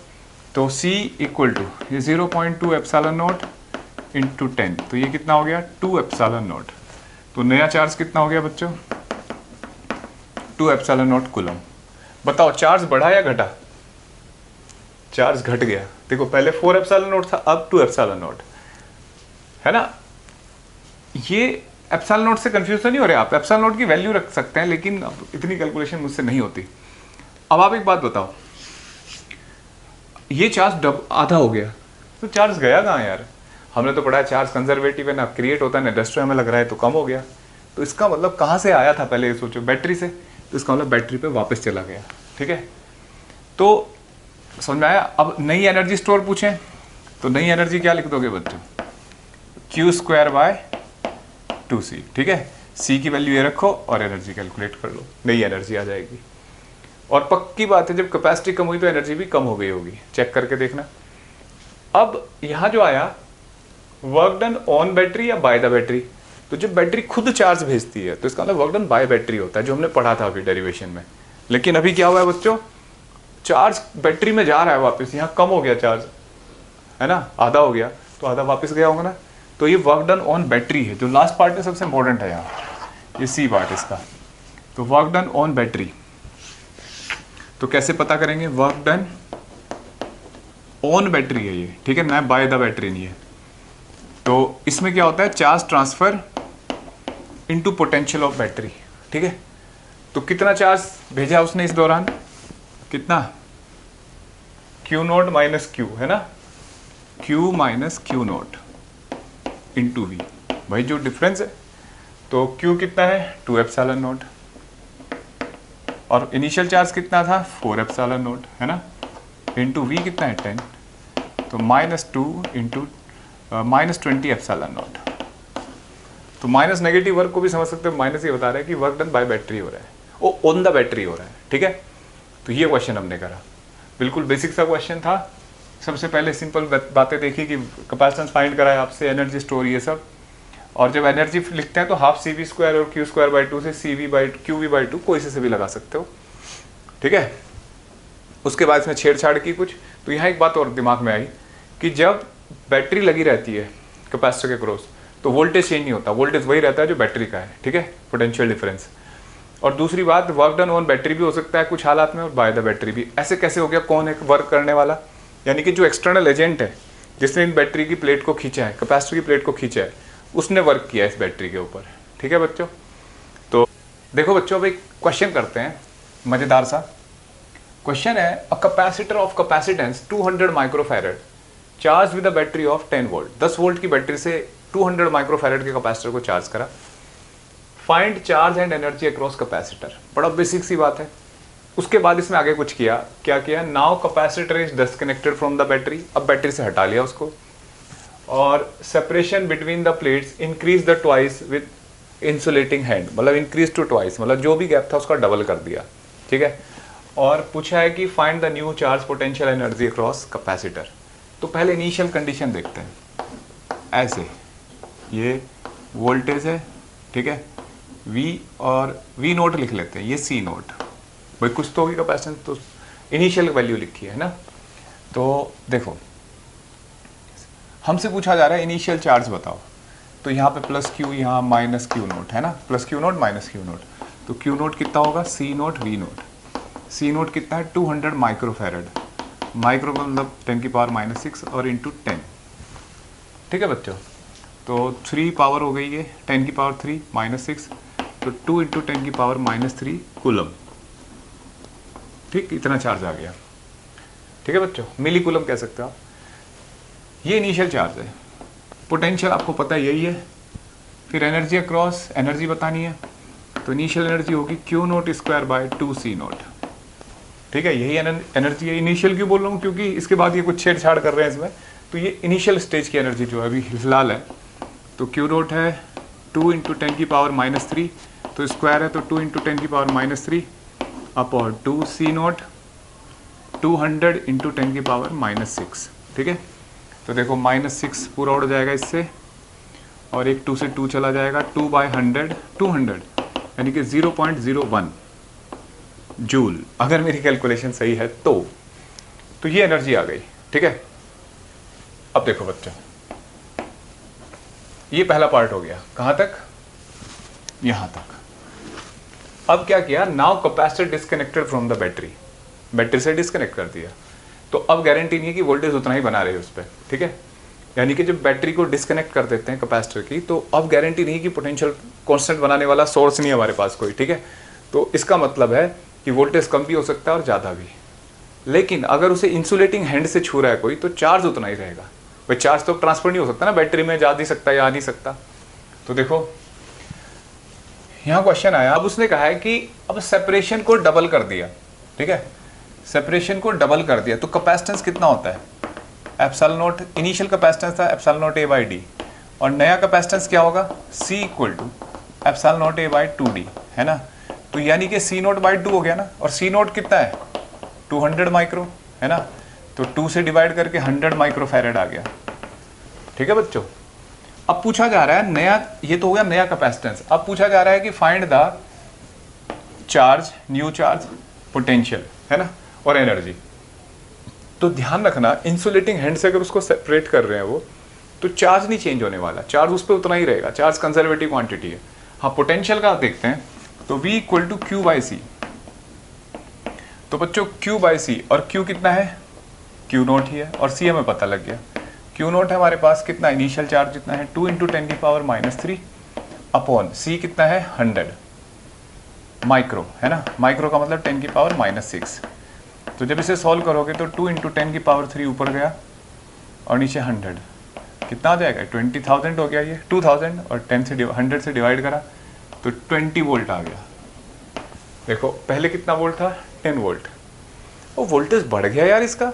तो C इक्वल टू ये 0.2 एप्सिलॉन नॉट इंटू 10, तो ये कितना हो गया 2 एप्सिलॉन नॉट। तो नया चार्ज कितना हो गया बच्चों? 2 एप्सिलॉन नॉट कूलम। बताओ चार्ज बढ़ा या घटा? चार्ज घट गया। देखो पहले 4 एप्सिलॉन नॉट था, अब 2 एप्सिलॉन नॉट है ना। ये एप्सिलॉन नॉट से कंफ्यूज तो नहीं हो रहे आप? एप्सिलॉन नॉट की वैल्यू रख सकते हैं, लेकिन अब इतनी कैलकुलेशन मुझसे नहीं होती। अब आप एक बात बताओ, ये चार्ज आधा हो गया, तो चार्ज गया कहाँ यार? हमने तो पढ़ा है चार्ज कंजर्वेटिव है ना, क्रिएट होता है ना, डिस्ट्रॉय में लग रहा है तो कम हो गया। तो इसका मतलब कहाँ से आया था पहले ये सोचो, बैटरी से, तो इसका मतलब बैटरी पे वापस चला गया। ठीक है, तो समझ में आया? अब नई एनर्जी स्टोर पूछें तो नई एनर्जी क्या लिख दोगे बच्चों? Q²/2C। ठीक है, C की वैल्यू ये रखो और एनर्जी कैलकुलेट कर लो, नई एनर्जी आ जाएगी। और पक्की बात है जब कैपेसिटी कम हुई तो एनर्जी भी कम हो गई होगी, चेक करके देखना। अब यहाँ जो आया वर्क डन ऑन बैटरी या बाय द बैटरी, तो जब बैटरी खुद चार्ज भेजती है तो इसका मतलब वर्क डन बाय बैटरी होता है, जो हमने पढ़ा था अभी डेरिवेशन में। लेकिन अभी क्या हुआ है बच्चों, चार्ज बैटरी में जा रहा है वापस, यहाँ कम हो गया चार्ज है ना, आधा हो गया, तो आधा वापस गया होगा ना। तो ये वर्क डन ऑन बैटरी है, जो लास्ट पार्ट है सबसे इंपॉर्टेंट है यहाँ, ये सी पार्ट इसका। तो वर्क डन ऑन बैटरी, तो कैसे पता करेंगे? वर्क डन ऑन बैटरी है ये, ठीक है ना, बाय द बैटरी नहीं है। तो इसमें क्या होता है, charge transfer into potential of battery. ठीक है, तो कितना चार्ज भेजा उसने इस दौरान, कितना? Q0 माइनस Q है ना, Q minus Q0 into V, भाई जो डिफरेंस है। तो Q कितना है 2 एप्सिलॉन नॉट, और इनिशियल चार्ज कितना था 4 एप्सिलॉन नॉट है ना, इंटू V कितना है 10, तो -2 इंटू -20 एप्सिलॉन नॉट। तो माइनस नेगेटिव वर्क को भी समझ सकते हो, माइनस ये बता रहा है कि वर्क डन बाय बैटरी हो रहा है, वो ऑन द बैटरी हो रहा है। ठीक है, तो ये क्वेश्चन हमने करा, बिल्कुल बेसिक सा क्वेश्चन था। सबसे पहले सिंपल बातें देखी कि कैपेसिटेंस फाइंड कराया आपसे, एनर्जी स्टोर, ये सब। और जब एनर्जी लिखते हैं तो हाफ CV² और Q²/2 से QV/2 कोई से भी लगा सकते हो। ठीक है, उसके बाद इसमें छेड़छाड़ की कुछ। तो यहाँ एक बात और दिमाग में आई कि जब बैटरी लगी रहती है कैपेसिटर के क्रॉस, तो वोल्टेज चेंज नहीं होता, वोल्टेज वही रहता है जो बैटरी का है। ठीक है, पोटेंशियल डिफरेंस। और दूसरी बात, वर्क डन ऑन बैटरी भी हो सकता है कुछ हालात में, और बाय द बैटरी भी। ऐसे कैसे हो गया, कौन है वर्क करने वाला? यानी कि जो एक्सटर्नल एजेंट है जिसने इन बैटरी की प्लेट को खींचा है, कैपेसिटर की प्लेट को खींचा है, उसने वर्क किया है इस बैटरी के ऊपर। ठीक है बच्चों, तो देखो बच्चों अब एक क्वेश्चन करते हैं मजेदार सा। क्वेश्चन है, a capacitor of capacitance 200 microfarad charge with a battery of 10 volt. 10 volt की बैटरी से 200 माइक्रोफैरड के कैपेसिटर को चार्ज करा। Find charge and energy across capacitor. बड़ा बेसिक सी बात है। उसके बाद इसमें आगे कुछ किया, क्या किया, now capacitor is disconnected from the battery, अब बैटरी से हटा लिया उसको, और separation between the plates increase the twice with insulating hand, मतलब इंक्रीज टू ट्वाइस, मतलब जो भी गैप था उसका डबल कर दिया। ठीक है, और पूछा है कि find the new charge potential energy across capacitor. तो पहले इनिशियल कंडीशन देखते हैं। ऐसे ये वोल्टेज है, ठीक है, V और V0 लिख लेते हैं, ये C0, भाई कुछ तो होगी कैपेसिटेंस, तो इनिशियल वैल्यू लिखी है ना। तो देखो हमसे पूछा जा रहा है इनिशियल चार्ज बताओ, तो यहाँ पे +Q, यहाँ -Q0 है ना, +Q0 -Q0, तो Q0 कितना होगा C0 V0। C0 कितना है 200 माइक्रोफैरड, माइक्रो मतलब 10⁻⁻⁶ और इंटू 10। ठीक है बच्चों, तो 3 पावर हो गई है 10⁻³ -6, तो 2 × 10⁻³ कूलम। ठीक, इतना चार्ज आ गया। ठीक है बच्चों, मिली कूलम कह सकते हो आप। ये इनिशियल चार्ज है। पोटेंशियल आपको पता यही है। फिर एनर्जी अक्रॉस, एनर्जी बतानी है, तो इनिशियल एनर्जी होगी Q note square by 2 c note. ठीक है, यही एनर्जी है। इनिशियल क्यों बोल रहा हूँ, क्योंकि इसके बाद ये कुछ छेड़छाड़ कर रहे हैं इसमें, तो ये इनिशियल स्टेज की एनर्जी जो है अभी फिलहाल है। तो क्यू नोट है 2 × 10⁻³ तो स्क्वायर है, तो 2 × 10⁻³ अपॉन 2 c नोट 200 × 10⁻⁻6। ठीक है, तो देखो -6 पूरा उड़ जाएगा इससे, और एक 2 से 2 चला जाएगा, 2/100 200 यानी कि 0.01 जूल, अगर मेरी कैलकुलेशन सही है तो ये एनर्जी आ गई। ठीक है, अब देखो बच्चों, ये पहला पार्ट हो गया, कहां तक, यहां तक। अब क्या किया, now capacitor disconnected from the battery, battery से डिस्कनेक्ट कर दिया, तो अब गारंटी नहीं है कि वोल्टेज उतना ही बना रहे उस पर। ठीक है, यानी कि जब बैटरी को डिस्कनेक्ट कर देते हैं कैपेसिटर की, तो अब गारंटी नहीं कि पोटेंशियल कांस्टेंट बनाने वाला सोर्स नहीं है हमारे पास कोई। ठीक है, तो इसका मतलब है कि वोल्टेज कम भी हो सकता है और ज़्यादा भी, लेकिन अगर उसे इंसुलेटिंग हैंड से छू रहा है कोई, तो चार्ज उतना ही रहेगा। भाई चार्ज तो ट्रांसफर नहीं हो सकता ना, बैटरी में जा नहीं सकता या आ नहीं सकता। तो देखो यहाँ क्वेश्चन आया, अब उसने कहा है कि अब सेपरेशन को डबल कर दिया। ठीक है, सेपरेशन को डबल कर दिया, तो कैपेसिटेंस कितना होता है, एप्सिलॉन नॉट, इनिशियल कैपेसिटेंस था एप्सिलॉन नॉट A/d, और नया कैपेसिटेंस क्या होगा, C = एप्सिलॉन नॉट A/2d, है ना। तो यानी कि C0/2 हो गया ना, और C0 कितना है 200 माइक्रो, है ना, तो 2 से डिवाइड करके 100 माइक्रोफैरेड आ गया। ठीक है बच्चों, अब पूछा जा रहा है नया, ये तो हो गया नया कैपेसिटेंस, अब पूछा जा रहा है कि find the charge, new charge, potential, है ना, और एनर्जी। तो ध्यान रखना, इंसुलेटिंग हैंड से अगर उसको सेपरेट कर रहे हैं वो, तो चार्ज नहीं चेंज होने वाला, चार्ज उस पर उतना ही रहेगा, चार्ज कंजर्वेटिव क्वांटिटी है। हाँ, पोटेंशियल का देखते हैं, तो V = Q/C। तो बच्चों Q/C, और Q कितना है, Q0 ही है, और C हमें पता लग गया। Q0 है हमारे पास कितना, इनिशियल चार्ज जितना है 2 × 10⁻³ अपॉन C कितना है 100 माइक्रो, है ना, माइक्रो का मतलब 10⁻⁻6। तो जब इसे सॉल्व करोगे तो 2 × 10⁻³ ऊपर गया और नीचे 100, कितना आ जाएगा, 20,000 हो गया, ये 2000, और 100 से डिवाइड करा तो 20 वोल्ट आ गया। देखो पहले कितना वोल्ट था, 10 वोल्ट, वो वोल्टेज बढ़ गया यार इसका।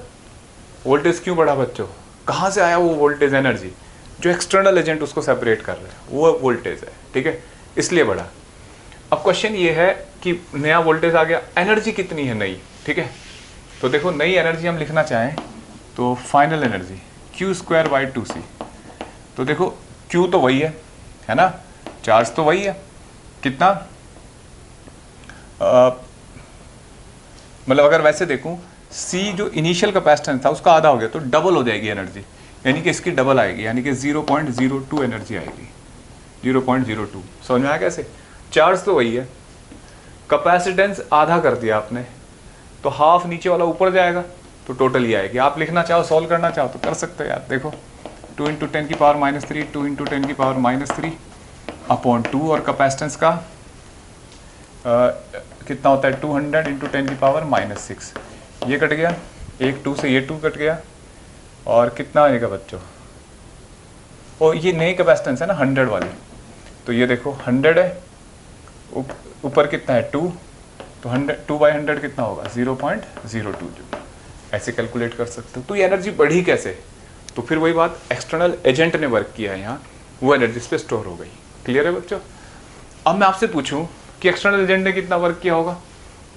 वोल्टेज क्यों बढ़ा बच्चों, कहाँ से आया वो वोल्टेज, एनर्जी जो एक्सटर्नल एजेंट उसको सेपरेट कर रहे हैं वो वोल्टेज है। ठीक है, इसलिए बढ़ा। अब क्वेश्चन ये है कि नया वोल्टेज आ गया, एनर्जी कितनी है नई। ठीक है, तो देखो नई एनर्जी हम लिखना चाहें तो फाइनल एनर्जी Q²/2C। तो देखो Q तो वही है ना, चार्ज तो वही है, कितना, मतलब अगर वैसे देखूं, C जो इनिशियल कैपेसिटेंस था उसका आधा हो गया, तो डबल हो जाएगी एनर्जी, यानी कि इसकी डबल आएगी, यानी कि 0.02 एनर्जी आएगी, 0.02। समझ में आया कैसे, चार्ज तो वही है, कैपेसिटेंस आधा कर दिया आपने, तो हाफ नीचे वाला ऊपर जाएगा, तो टोटल ही आएगी। आप लिखना चाहो, सॉल्व करना चाहो तो कर सकते हो यार। देखो 2 × 10⁻³ 2 × 10⁻³ अपॉन 2, और कैपेसिटेंस का कितना होता है 200 × 10⁻⁻6। ये कट गया, एक 2 से ये 2 कट गया, और कितना आएगा बच्चों, और ये नई कैपेसिटेंस है ना 100 वाली, तो ये देखो 100 है, ऊपर कितना है 2, तो 2/100 कितना होगा 0.02 जूल। ऐसे कैलकुलेट कर सकते हो। तो ये एनर्जी बढ़ी कैसे, तो फिर वही बात, एक्सटर्नल एजेंट ने वर्क किया है यहाँ, वो एनर्जी इस पे स्टोर हो गई। क्लियर है बच्चों। अब मैं आपसे पूछूं कि एक्सटर्नल एजेंट ने कितना वर्क किया होगा,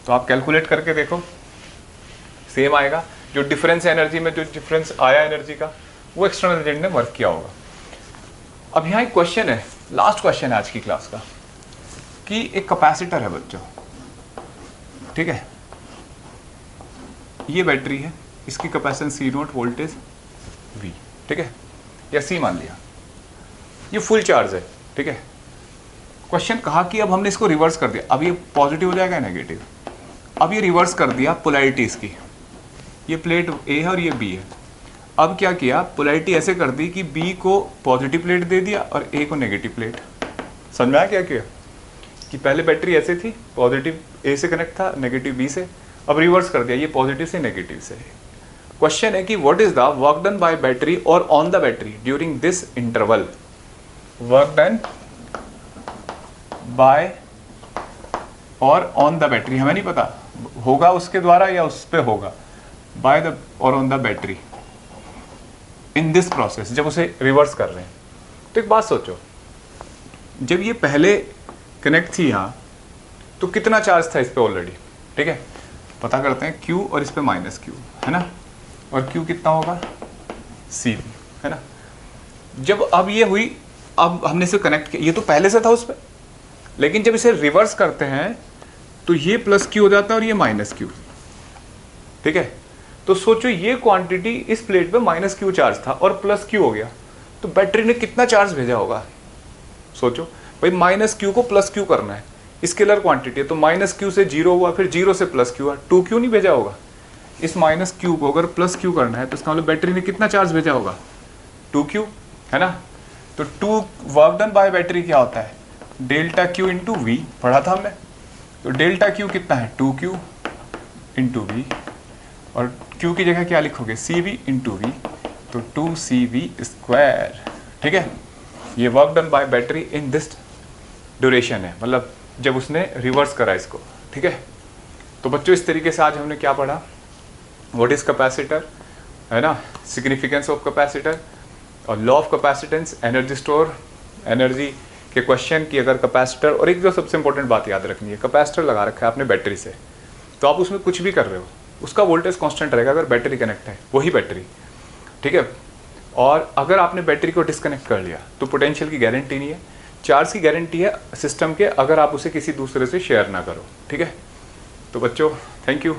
तो आप कैलकुलेट करके देखो, सेम आएगा। जो डिफरेंस है एनर्जी में, जो डिफरेंस आया एनर्जी का, वो एक्सटर्नल एजेंट ने वर्क किया होगा। अब यहाँ एक क्वेश्चन है, लास्ट क्वेश्चन है आज की क्लास का, कि एक कैपेसिटर है बच्चों, ठीक है, ये बैटरी है, इसकी कैपेसिटेंस C0, वोल्टेज V, ठीक है, या C मान लिया, ये फुल चार्ज है। ठीक है, क्वेश्चन कहा कि अब हमने इसको रिवर्स कर दिया, अब ये पॉजिटिव हो जाएगा नेगेटिव, अब ये रिवर्स कर दिया पोलैरिटी इसकी, ये प्लेट A है और ये B है। अब क्या किया, पोलैरिटी ऐसे कर दी कि B को पॉजिटिव प्लेट दे दिया और A को नेगेटिव प्लेट। समझ में आया क्या किया, कि पहले बैटरी ऐसे थी, पॉजिटिव A से कनेक्ट था, नेगेटिव B से, अब रिवर्स कर दिया, ये पॉजिटिव से नेगेटिव से। क्वेश्चन है कि what is the work done by battery और on the battery during this interval. Work done by और ऑन द बैटरी, हमें नहीं पता होगा उसके द्वारा या उस पे होगा, बाय द और on the battery in this process, जब उसे रिवर्स कर रहे हैं। तो एक बात सोचो, जब ये पहले कनेक्ट थी यहाँ तो कितना चार्ज था इस पे ऑलरेडी, ठीक है, पता करते हैं Q और इस पे माइनस Q है ना, और Q कितना होगा CV है ना। जब अब ये हुई, अब हमने इसे कनेक्ट किया, ये तो पहले से था उस पर, लेकिन जब इसे रिवर्स करते हैं तो ये प्लस Q हो जाता है और ये माइनस Q, ठीक है। तो सोचो ये क्वांटिटी इस प्लेट पे माइनस Q चार्ज था और प्लस Q हो गया, तो बैटरी ने कितना चार्ज भेजा होगा। सोचो भाई, माइनस Q को प्लस Q करना है, स्केलर क्वांटिटी है, तो माइनस Q से 0 हुआ, फिर 0 से प्लस Q हुआ, 2Q नहीं भेजा होगा। इस माइनस Q को अगर प्लस Q करना है तो इसका मतलब बैटरी ने कितना चार्ज भेजा होगा, 2Q है ना। तो 2 वर्क डन बाय बैटरी क्या होता है, डेल्टा Q इंटू V, पढ़ा था हमने। तो डेल्टा Q कितना है, 2Q इंटू V, और Q की जगह क्या लिखोगे, CV इंटू V, तो 2CV स्क्वायर, ठीक है। ये work done by battery in this duration है, मतलब जब उसने रिवर्स करा इसको, ठीक है। तो बच्चों इस तरीके से आज हमने क्या पढ़ा, व्हाट इज कैपेसिटर है ना, सिग्निफिकेंस ऑफ कैपेसिटर और law of capacitance, energy store, energy के क्वेश्चन की अगर कैपेसिटर, और एक जो सबसे इंपॉर्टेंट बात याद रखनी है, कैपेसिटर लगा रखा है आपने बैटरी से, तो आप उसमें कुछ भी कर रहे हो उसका वोल्टेज कांस्टेंट रहेगा अगर बैटरी कनेक्ट है, वही बैटरी, ठीक है। और अगर आपने बैटरी को डिस्कनेक्ट कर लिया तो पोटेंशियल की गारंटी नहीं है, चार्ज की गारंटी है सिस्टम के, अगर आप उसे किसी दूसरे से शेयर ना करो, ठीक है। तो बच्चों थैंक यू।